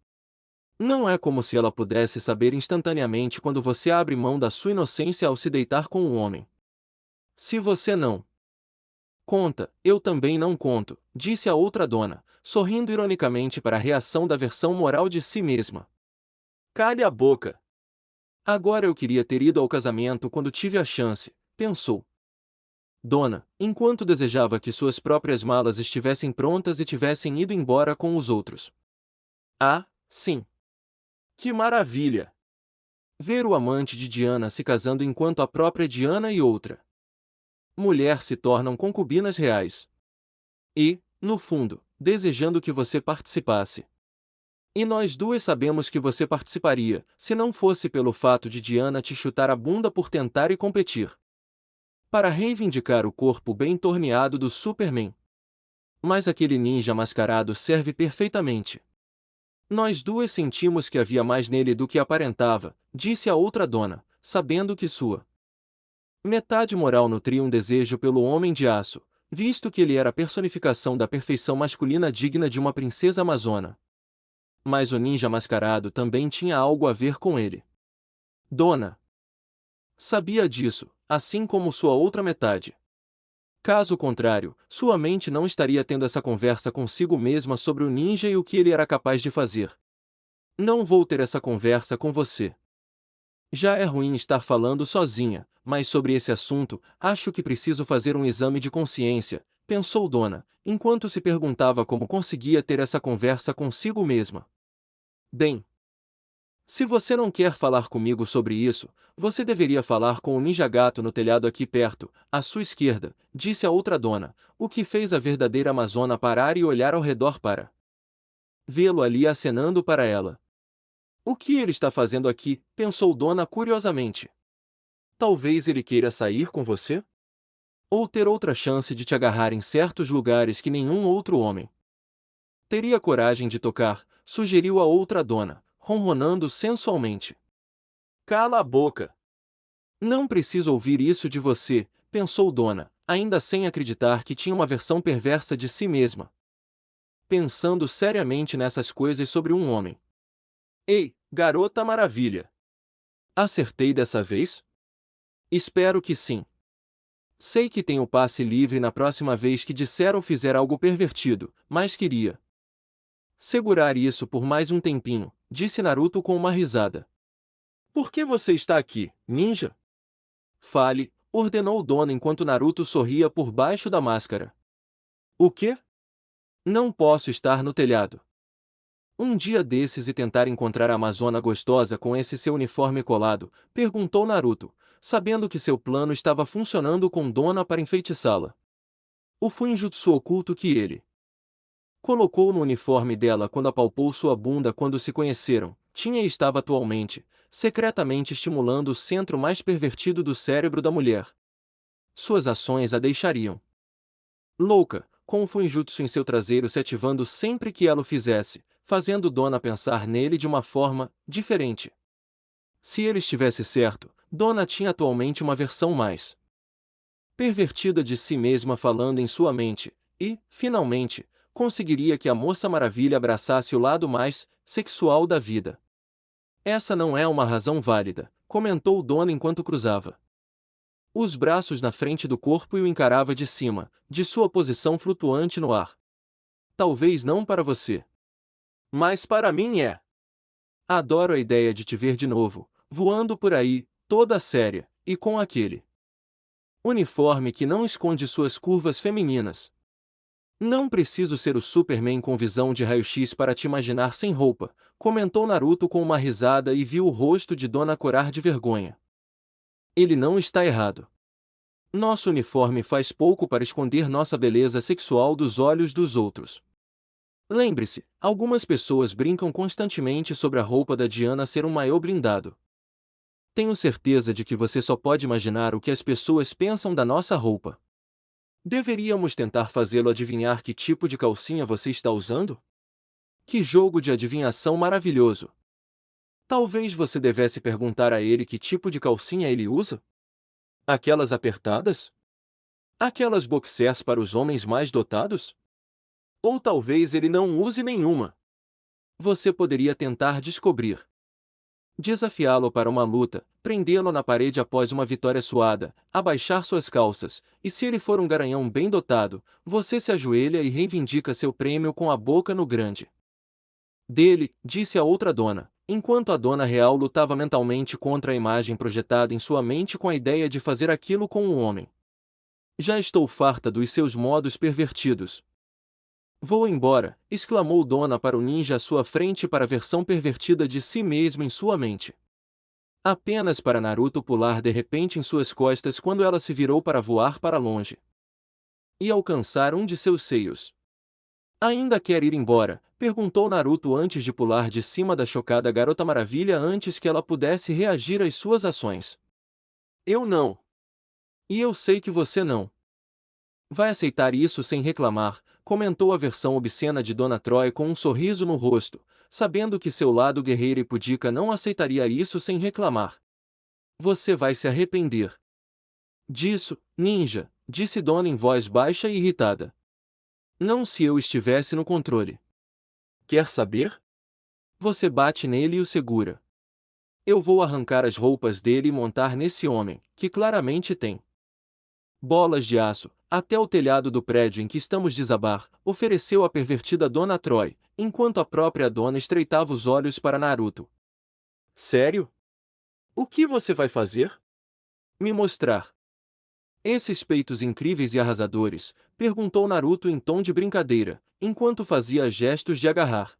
Não é como se ela pudesse saber instantaneamente quando você abre mão da sua inocência ao se deitar com um homem. Se você não conta, eu também não conto, disse a outra dona, sorrindo ironicamente para a reação da versão moral de si mesma. Cale a boca! Agora eu queria ter ido ao casamento quando tive a chance, pensou. Dona, enquanto desejava que suas próprias malas estivessem prontas e tivessem ido embora com os outros. Ah, sim! Que maravilha! Ver o amante de Diana se casando enquanto a própria Diana e outra mulher se tornam concubinas reais. E, no fundo, desejando que você participasse. E nós duas sabemos que você participaria, se não fosse pelo fato de Diana te chutar a bunda por tentar e competir. Para reivindicar o corpo bem torneado do Superman. Mas aquele ninja mascarado serve perfeitamente. Nós duas sentimos que havia mais nele do que aparentava, disse a outra dona, sabendo que sua metade moral nutria um desejo pelo homem de aço, visto que ele era a personificação da perfeição masculina digna de uma princesa amazona. Mas o ninja mascarado também tinha algo a ver com ele. Dona sabia disso, assim como sua outra metade. Caso contrário, sua mente não estaria tendo essa conversa consigo mesma sobre o ninja e o que ele era capaz de fazer. Não vou ter essa conversa com você. Já é ruim estar falando sozinha, mas sobre esse assunto, acho que preciso fazer um exame de consciência, pensou Dona, enquanto se perguntava como conseguia ter essa conversa consigo mesma. Bem, se você não quer falar comigo sobre isso, você deveria falar com o ninja gato no telhado aqui perto, à sua esquerda, disse a outra dona, o que fez a verdadeira amazona parar e olhar ao redor para vê-lo ali acenando para ela. O que ele está fazendo aqui? Pensou Dona curiosamente. Talvez ele queira sair com você? Ou ter outra chance de te agarrar em certos lugares que nenhum outro homem teria coragem de tocar, sugeriu a outra dona, ronronando sensualmente. Cala a boca! Não preciso ouvir isso de você, pensou Dona, ainda sem acreditar que tinha uma versão perversa de si mesma. Pensando seriamente nessas coisas sobre um homem. Ei, garota maravilha! Acertei dessa vez? Espero que sim. Sei que tenho passe livre na próxima vez que disser ou fizer algo pervertido, mas queria segurar isso por mais um tempinho, disse Naruto com uma risada. Por que você está aqui, ninja? Fale, ordenou Dona enquanto Naruto sorria por baixo da máscara. O quê? Não posso estar no telhado. Um dia desses e tentar encontrar a Amazona gostosa com esse seu uniforme colado, perguntou Naruto, sabendo que seu plano estava funcionando com Dona para enfeitiçá-la. O Fuinjutsu oculto que ele colocou no uniforme dela quando apalpou sua bunda quando se conheceram, tinha e estava atualmente, secretamente estimulando o centro mais pervertido do cérebro da mulher. suas ações a deixariam louca, com o Fuinjutsu em seu traseiro se ativando sempre que ela o fizesse, fazendo Dona pensar nele de uma forma diferente. Se ele estivesse certo, Dona tinha atualmente uma versão mais pervertida de si mesma falando em sua mente, e, finalmente, conseguiria que a Moça Maravilha abraçasse o lado mais sexual da vida. Essa não é uma razão válida, comentou Dona enquanto cruzava os braços na frente do corpo e o encarava de cima, de sua posição flutuante no ar. Talvez não para você. Mas para mim é. Adoro a ideia de te ver de novo, voando por aí, toda séria, e com aquele uniforme que não esconde suas curvas femininas. Não preciso ser o Superman com visão de raio-x para te imaginar sem roupa, comentou Naruto com uma risada e viu o rosto de Dona corar de vergonha. Ele não está errado. Nosso uniforme faz pouco para esconder nossa beleza sexual dos olhos dos outros. Lembre-se, algumas pessoas brincam constantemente sobre a roupa da Diana ser um maiô blindado. Tenho certeza de que você só pode imaginar o que as pessoas pensam da nossa roupa. Deveríamos tentar fazê-lo adivinhar que tipo de calcinha você está usando? Que jogo de adivinhação maravilhoso! Talvez você devesse perguntar a ele que tipo de calcinha ele usa? Aquelas apertadas? Aquelas boxers para os homens mais dotados? Ou talvez ele não use nenhuma. Você poderia tentar descobrir. Desafiá-lo para uma luta, prendê-lo na parede após uma vitória suada, abaixar suas calças, e se ele for um garanhão bem dotado, você se ajoelha e reivindica seu prêmio com a boca no grande dele, disse a outra dona, enquanto a dona real lutava mentalmente contra a imagem projetada em sua mente com a ideia de fazer aquilo com um homem. Já estou farta dos seus modos pervertidos. Vou embora, exclamou Dona para o ninja à sua frente para a versão pervertida de si mesmo em sua mente. Apenas para Naruto pular de repente em suas costas quando ela se virou para voar para longe e alcançar um de seus seios. Ainda quer ir embora? Perguntou Naruto antes de pular de cima da chocada Garota Maravilha antes que ela pudesse reagir às suas ações. Eu não. E eu sei que você não vai aceitar isso sem reclamar, comentou a versão obscena de Dona Troy com um sorriso no rosto, sabendo que seu lado guerreiro e pudica não aceitaria isso sem reclamar. Você vai se arrepender disso, ninja, disse Dona em voz baixa e irritada. Não se eu estivesse no controle. Quer saber? Você bate nele e o segura. Eu vou arrancar as roupas dele e montar nesse homem, que claramente tem bolas de aço, até o telhado do prédio em que estamos desabar, ofereceu a pervertida Dona Troy, enquanto a própria dona estreitava os olhos para Naruto. Sério? O que você vai fazer? Me mostrar esses peitos incríveis e arrasadores, perguntou Naruto em tom de brincadeira, enquanto fazia gestos de agarrar.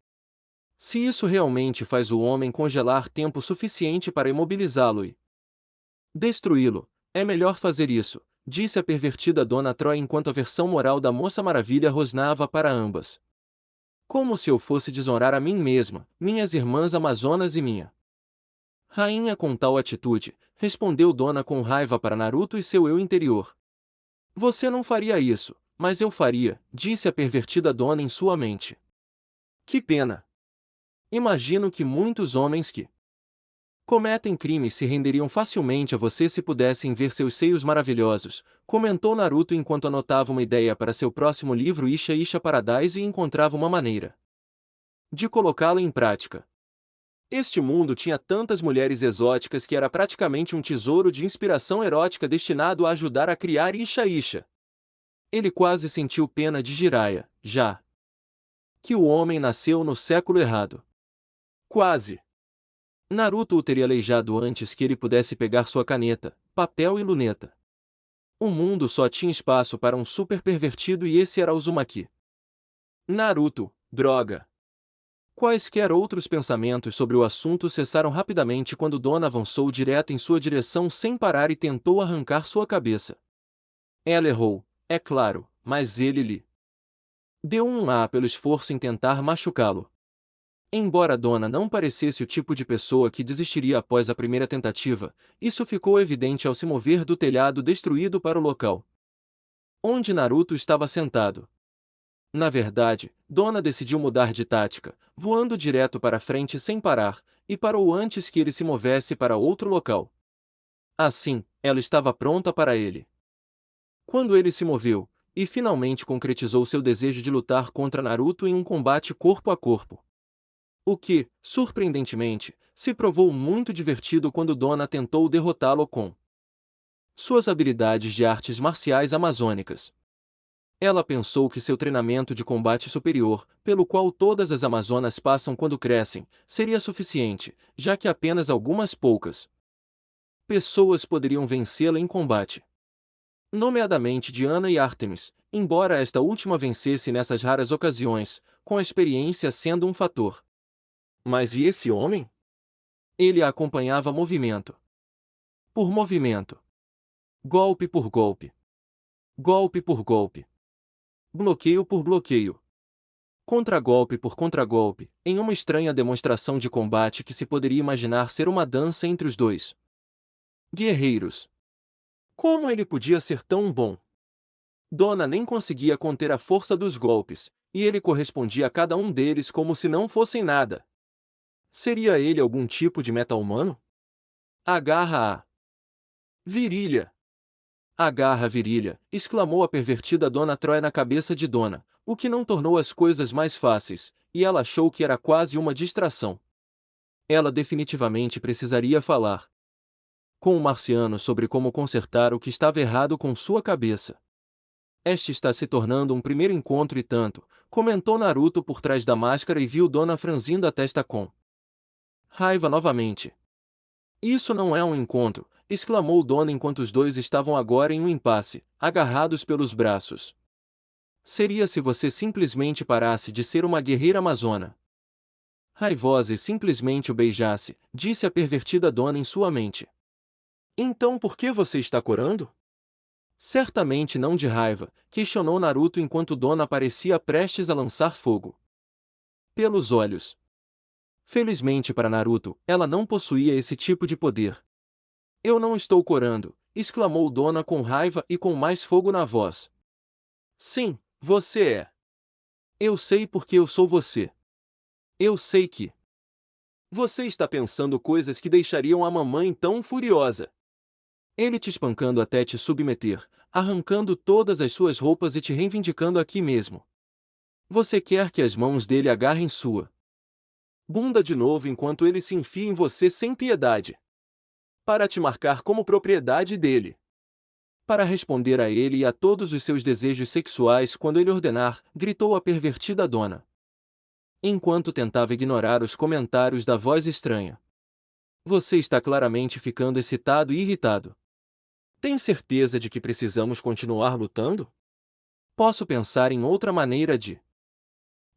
Se isso realmente faz o homem congelar tempo suficiente para imobilizá-lo e destruí-lo, é melhor fazer isso, disse a pervertida Dona Troy enquanto a versão moral da Moça Maravilha rosnava para ambas. Como se eu fosse desonrar a mim mesma, minhas irmãs Amazonas e minha rainha com tal atitude, respondeu Dona com raiva para Naruto e seu eu interior. Você não faria isso, mas eu faria, disse a pervertida Dona em sua mente. Que pena! Imagino que muitos homens que cometem crimes se renderiam facilmente a você se pudessem ver seus seios maravilhosos, comentou Naruto enquanto anotava uma ideia para seu próximo livro Isha Isha Paradise e encontrava uma maneira de colocá-la em prática. Este mundo tinha tantas mulheres exóticas que era praticamente um tesouro de inspiração erótica destinado a ajudar a criar Isha Isha. Ele quase sentiu pena de Jiraiya, já que o homem nasceu no século errado. Quase. Naruto o teria aleijado antes que ele pudesse pegar sua caneta, papel e luneta. O mundo só tinha espaço para um super pervertido e esse era Uzumaki. Naruto, droga. Quaisquer outros pensamentos sobre o assunto cessaram rapidamente quando Dona avançou direto em sua direção sem parar e tentou arrancar sua cabeça. Ela errou, é claro, mas ele lhe deu um A pelo esforço em tentar machucá-lo. Embora Dona não parecesse o tipo de pessoa que desistiria após a primeira tentativa, isso ficou evidente ao se mover do telhado destruído para o local onde Naruto estava sentado. Na verdade, Dona decidiu mudar de tática, voando direto para frente sem parar, e parou antes que ele se movesse para outro local. Assim, ela estava pronta para ele. Quando ele se moveu, e finalmente concretizou seu desejo de lutar contra Naruto em um combate corpo a corpo. O que, surpreendentemente, se provou muito divertido quando Dona tentou derrotá-lo com suas habilidades de artes marciais amazônicas. Ela pensou que seu treinamento de combate superior, pelo qual todas as Amazonas passam quando crescem, seria suficiente, já que apenas algumas poucas pessoas poderiam vencê-la em combate. Nomeadamente Diana e Artemis, embora esta última vencesse nessas raras ocasiões, com a experiência sendo um fator. Mas e esse homem? Ele a acompanhava movimento por movimento, golpe por golpe, golpe por golpe, bloqueio por bloqueio, contragolpe por contragolpe, em uma estranha demonstração de combate que se poderia imaginar ser uma dança entre os dois guerreiros. Como ele podia ser tão bom? Dona nem conseguia conter a força dos golpes, e ele correspondia a cada um deles como se não fossem nada. Seria ele algum tipo de meta-humano? Agarra a virilha. Agarra a virilha, exclamou a pervertida Dona Troia na cabeça de Dona, o que não tornou as coisas mais fáceis, e ela achou que era quase uma distração. Ela definitivamente precisaria falar com o marciano sobre como consertar o que estava errado com sua cabeça. Este está se tornando um primeiro encontro e tanto, comentou Naruto por trás da máscara e viu Dona franzindo a testa com raiva novamente. Isso não é um encontro, exclamou Dona enquanto os dois estavam agora em um impasse, agarrados pelos braços. Seria se você simplesmente parasse de ser uma guerreira amazona. Raivosa e simplesmente o beijasse, disse a pervertida Dona em sua mente. Então por que você está corando? Certamente não de raiva, questionou Naruto enquanto Dona parecia prestes a lançar fogo pelos olhos. Felizmente para Naruto, ela não possuía esse tipo de poder. Eu não estou corando, exclamou Dona com raiva e com mais fogo na voz. Sim, você é. Eu sei porque eu sou você. Eu sei que você está pensando coisas que deixariam a mamãe tão furiosa. Ele te espancando até te submeter, arrancando todas as suas roupas e te reivindicando aqui mesmo. Você quer que as mãos dele agarrem sua bunda de novo enquanto ele se enfia em você sem piedade. Para te marcar como propriedade dele. Para responder a ele e a todos os seus desejos sexuais quando ele ordenar, gritou a pervertida Dona. Enquanto tentava ignorar os comentários da voz estranha. Você está claramente ficando excitado e irritado. Tem certeza de que precisamos continuar lutando? Posso pensar em outra maneira de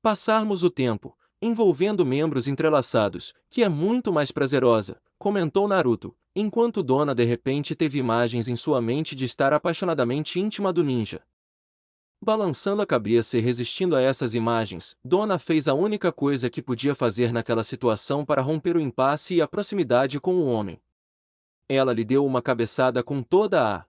passarmos o tempo, envolvendo membros entrelaçados, que é muito mais prazerosa, comentou Naruto, enquanto Dona de repente teve imagens em sua mente de estar apaixonadamente íntima do ninja. Balançando a cabeça e resistindo a essas imagens, Dona fez a única coisa que podia fazer naquela situação para romper o impasse e a proximidade com o homem. Ela lhe deu uma cabeçada com toda a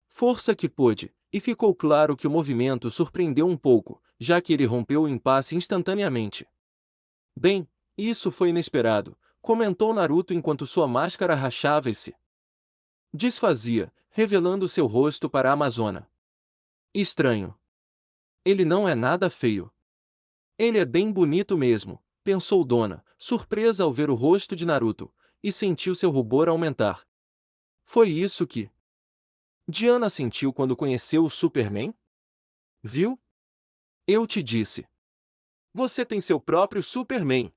força que pôde, e ficou claro que o movimento surpreendeu um pouco, já que ele rompeu o impasse instantaneamente. Bem, isso foi inesperado, comentou Naruto enquanto sua máscara rachava e se desfazia, revelando seu rosto para a Amazona. Estranho. Ele não é nada feio. Ele é bem bonito mesmo, pensou Dona, surpresa ao ver o rosto de Naruto, e sentiu seu rubor aumentar. Foi isso que Diana sentiu quando conheceu o Superman? Viu? Eu te disse. Você tem seu próprio Superman.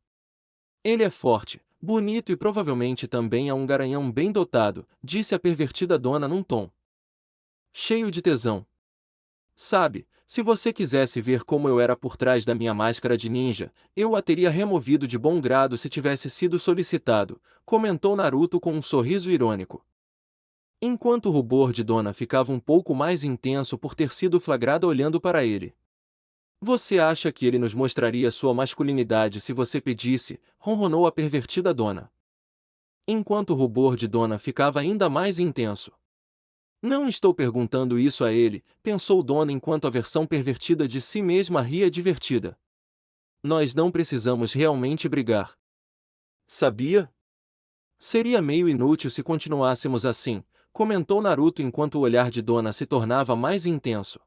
Ele é forte, bonito e provavelmente também é um garanhão bem dotado, disse a pervertida Dona num tom cheio de tesão. Sabe, se você quisesse ver como eu era por trás da minha máscara de ninja, eu a teria removido de bom grado se tivesse sido solicitado, comentou Naruto com um sorriso irônico. Enquanto o rubor de Dona ficava um pouco mais intenso por ter sido flagrada olhando para ele. Você acha que ele nos mostraria sua masculinidade se você pedisse? Ronronou a pervertida dona. Enquanto o rubor de Dona ficava ainda mais intenso. Não estou perguntando isso a ele, pensou Dona enquanto a versão pervertida de si mesma ria divertida. Nós não precisamos realmente brigar. Sabia? Seria meio inútil se continuássemos assim, comentou Naruto enquanto o olhar de Dona se tornava mais intenso.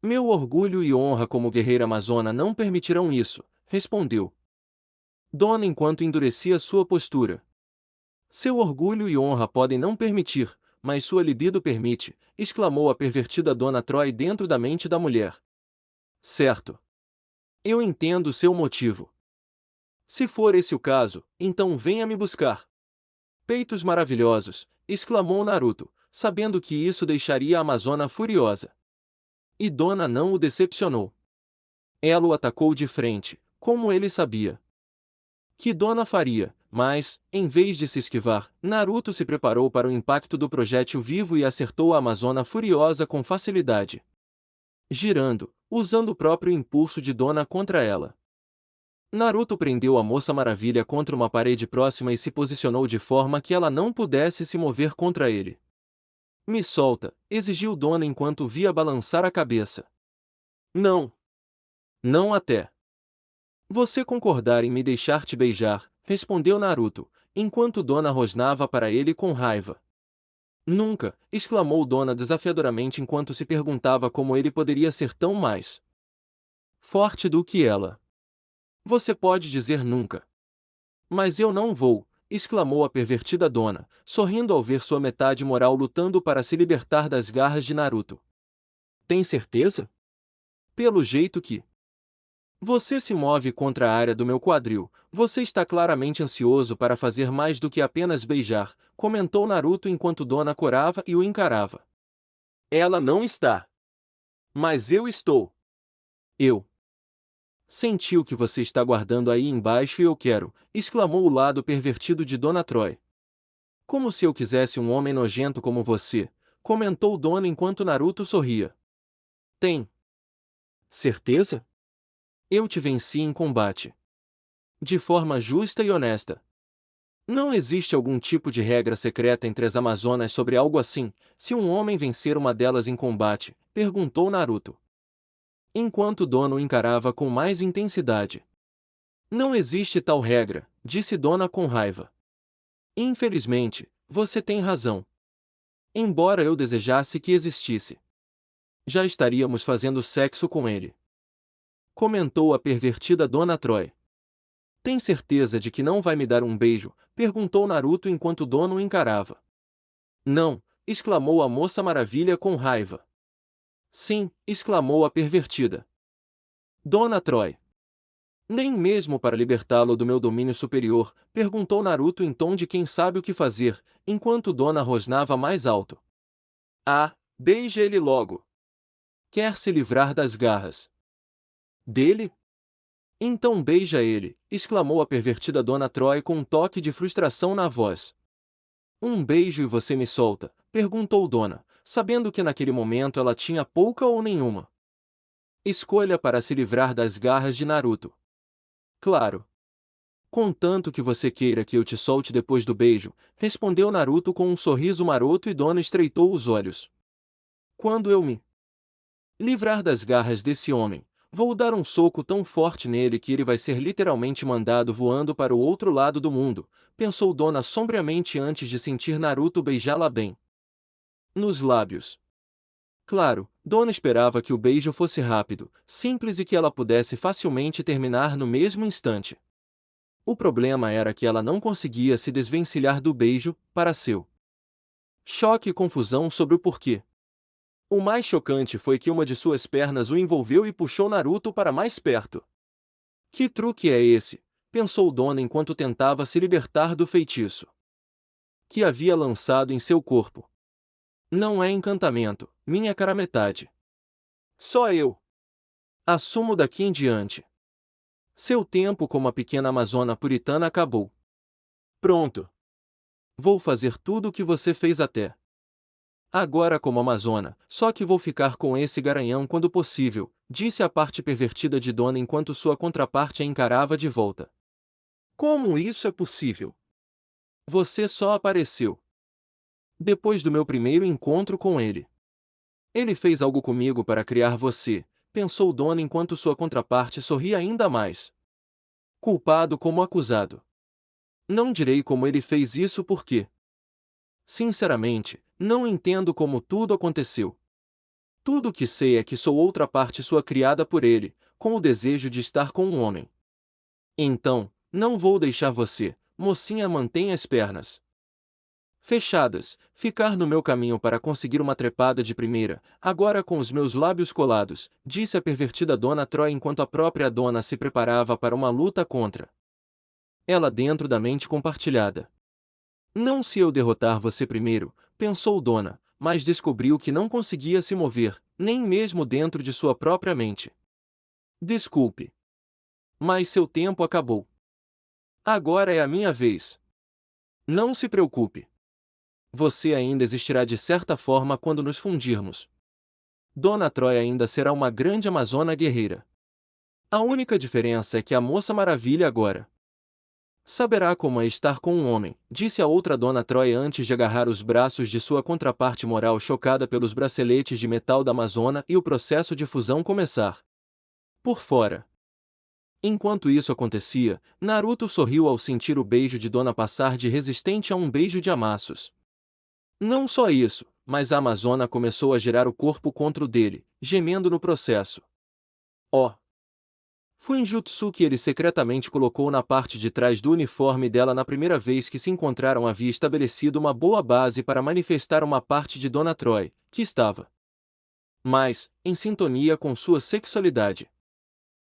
Meu orgulho e honra como guerreira amazona não permitirão isso, respondeu Dona enquanto endurecia sua postura. Seu orgulho e honra podem não permitir, mas sua libido permite, exclamou a pervertida Dona Troy dentro da mente da mulher. Certo. Eu entendo seu motivo. Se for esse o caso, então venha me buscar. Peitos maravilhosos, exclamou Naruto, sabendo que isso deixaria a Amazona furiosa. E Dona não o decepcionou. Ela o atacou de frente, como ele sabia que Dona faria, mas, em vez de se esquivar, Naruto se preparou para o impacto do projétil vivo e acertou a Amazona furiosa com facilidade. Girando, usando o próprio impulso de Dona contra ela. Naruto prendeu a Moça Maravilha contra uma parede próxima e se posicionou de forma que ela não pudesse se mover contra ele. Me solta, exigiu Dona enquanto via balançar a cabeça. Não. Não até você concordar em me deixar te beijar, respondeu Naruto, enquanto Dona rosnava para ele com raiva. Nunca, exclamou Dona desafiadoramente enquanto se perguntava como ele poderia ser tão mais forte do que ela. Você pode dizer nunca. Mas eu não vou, exclamou a pervertida Dona, sorrindo ao ver sua metade moral lutando para se libertar das garras de Naruto. Tem certeza? Pelo jeito que você se move contra a área do meu quadril, você está claramente ansioso para fazer mais do que apenas beijar, comentou Naruto enquanto Dona corava e o encarava. Ela não está. Mas eu estou. Eu. Senti o que você está guardando aí embaixo e eu quero, exclamou o lado pervertido de Dona Troy. Como se eu quisesse um homem nojento como você, comentou Dona enquanto Naruto sorria. Tem certeza? Eu te venci em combate. De forma justa e honesta. Não existe algum tipo de regra secreta entre as Amazonas sobre algo assim, se um homem vencer uma delas em combate, perguntou Naruto. Enquanto Dona o encarava com mais intensidade. Não existe tal regra, disse Dona com raiva. Infelizmente, você tem razão. Embora eu desejasse que existisse. Já estaríamos fazendo sexo com ele. Comentou a pervertida Dona Troy. Tem certeza de que não vai me dar um beijo? Perguntou Naruto enquanto Dona o encarava. Não, exclamou a Moça Maravilha com raiva. Sim, exclamou a pervertida Dona Troy. Nem mesmo para libertá-lo do meu domínio superior? Perguntou Naruto em tom de quem sabe o que fazer, enquanto Dona rosnava mais alto. Ah, beije ele logo. Quer se livrar das garras dele? Então beija ele, exclamou a pervertida Dona Troy com um toque de frustração na voz. Um beijo e você me solta? Perguntou Dona, sabendo que naquele momento ela tinha pouca ou nenhuma escolha para se livrar das garras de Naruto. Claro. Contanto que você queira que eu te solte depois do beijo, respondeu Naruto com um sorriso maroto e Dona estreitou os olhos. Quando eu me livrar das garras desse homem, vou dar um soco tão forte nele que ele vai ser literalmente mandado voando para o outro lado do mundo, pensou Dona sombriamente antes de sentir Naruto beijá-la bem nos lábios. Claro, Dona esperava que o beijo fosse rápido, simples e que ela pudesse facilmente terminar no mesmo instante. O problema era que ela não conseguia se desvencilhar do beijo, para seu choque e confusão sobre o porquê. O mais chocante foi que uma de suas pernas o envolveu e puxou Naruto para mais perto. Que truque é esse? Pensou Dona enquanto tentava se libertar do feitiço que havia lançado em seu corpo. Não é encantamento, minha cara metade. Só eu assumo daqui em diante. Seu tempo como a pequena amazona puritana acabou. Pronto. Vou fazer tudo o que você fez até Agora como Amazona, só que vou ficar com esse garanhão quando possível, disse a parte pervertida de Dona enquanto sua contraparte a encarava de volta. Como isso é possível? Você só apareceu depois do meu primeiro encontro com ele. Ele fez algo comigo para criar você, pensou Dona enquanto sua contraparte sorria ainda mais. Culpado como acusado. Não direi como ele fez isso porque, sinceramente, não entendo como tudo aconteceu. Tudo o que sei é que sou outra parte sua criada por ele, com o desejo de estar com um homem. Então, não vou deixar você, mocinha, mantenha as pernas fechadas, ficar no meu caminho para conseguir uma trepada de primeira, agora com os meus lábios colados, disse a pervertida Dona Troy enquanto a própria dona se preparava para uma luta contra ela dentro da mente compartilhada. Não se eu derrotar você primeiro, pensou Dona, mas descobriu que não conseguia se mover, nem mesmo dentro de sua própria mente. Desculpe. Mas seu tempo acabou. Agora é a minha vez. Não se preocupe. Você ainda existirá de certa forma quando nos fundirmos. Dona Troy ainda será uma grande amazona guerreira. A única diferença é que a Moça Maravilha agora saberá como é estar com um homem, disse a outra Dona Troy antes de agarrar os braços de sua contraparte moral chocada pelos braceletes de metal da Amazona e o processo de fusão começar. Por fora. Enquanto isso acontecia, Naruto sorriu ao sentir o beijo de Dona passar de resistente a um beijo de amassos. Não só isso, mas a Amazona começou a girar o corpo contra o dele, gemendo no processo. Oh! Fuinjutsu que ele secretamente colocou na parte de trás do uniforme dela na primeira vez que se encontraram havia estabelecido uma boa base para manifestar uma parte de Dona Troy, que estava mais em sintonia com sua sexualidade.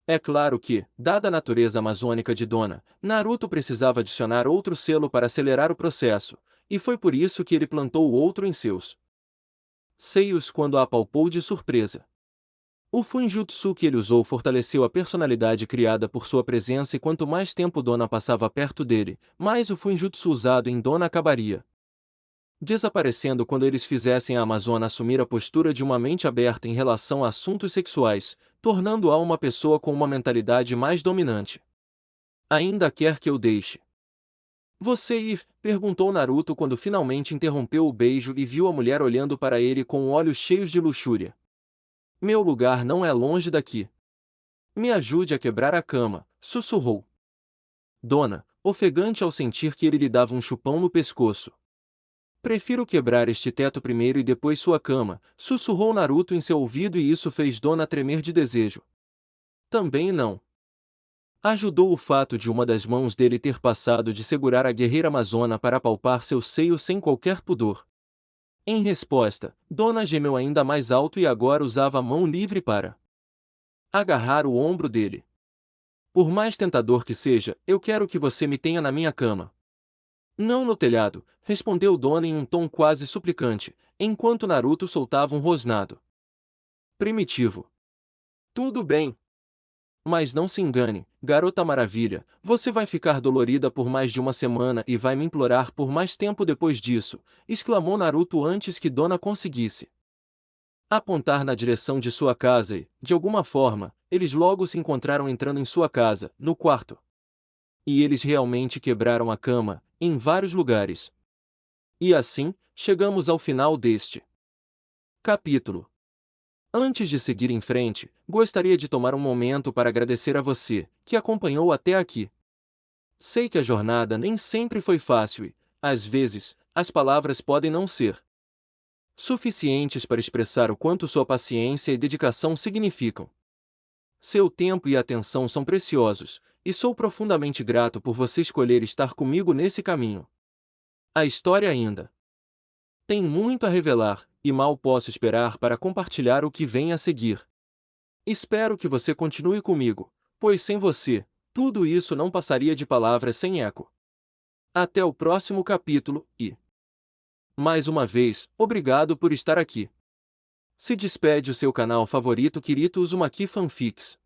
É claro que, dada a natureza amazônica de Dona, Naruto precisava adicionar outro selo para acelerar o processo, e foi por isso que ele plantou o outro em seus seios quando a apalpou de surpresa. O Fuinjutsu que ele usou fortaleceu a personalidade criada por sua presença e quanto mais tempo Dona passava perto dele, mais o Fuinjutsu usado em Dona acabaria desaparecendo quando eles fizessem a Amazona assumir a postura de uma mente aberta em relação a assuntos sexuais, tornando-a uma pessoa com uma mentalidade mais dominante. Ainda quer que eu deixe você ir? Perguntou Naruto quando finalmente interrompeu o beijo e viu a mulher olhando para ele com olhos cheios de luxúria. Meu lugar não é longe daqui. Me ajude a quebrar a cama, sussurrou Dona, ofegante ao sentir que ele lhe dava um chupão no pescoço. Prefiro quebrar este teto primeiro e depois sua cama, sussurrou Naruto em seu ouvido e isso fez Dona tremer de desejo. Também não. Ajudou o fato de uma das mãos dele ter passado de segurar a guerreira amazona para apalpar seu seio sem qualquer pudor. Em resposta, Dona gemeu ainda mais alto e agora usava a mão livre para agarrar o ombro dele. Por mais tentador que seja, eu quero que você me tenha na minha cama. Não no telhado, respondeu Dona em um tom quase suplicante, enquanto Naruto soltava um rosnado primitivo. Tudo bem. Mas não se engane, garota maravilha, você vai ficar dolorida por mais de uma semana e vai me implorar por mais tempo depois disso, exclamou Naruto antes que Dona conseguisse apontar na direção de sua casa e, de alguma forma, eles logo se encontraram entrando em sua casa, no quarto. E eles realmente quebraram a cama, em vários lugares. E assim, chegamos ao final deste capítulo. Antes de seguir em frente, gostaria de tomar um momento para agradecer a você, que acompanhou até aqui. Sei que a jornada nem sempre foi fácil e, às vezes, as palavras podem não ser suficientes para expressar o quanto sua paciência e dedicação significam. Seu tempo e atenção são preciosos, e sou profundamente grato por você escolher estar comigo nesse caminho. A história ainda tem muito a revelar, e mal posso esperar para compartilhar o que vem a seguir. Espero que você continue comigo, pois sem você, tudo isso não passaria de palavras sem eco. Até o próximo capítulo, e mais uma vez, obrigado por estar aqui. Se despede o seu canal favorito Kirito Uzumaki Fanfics.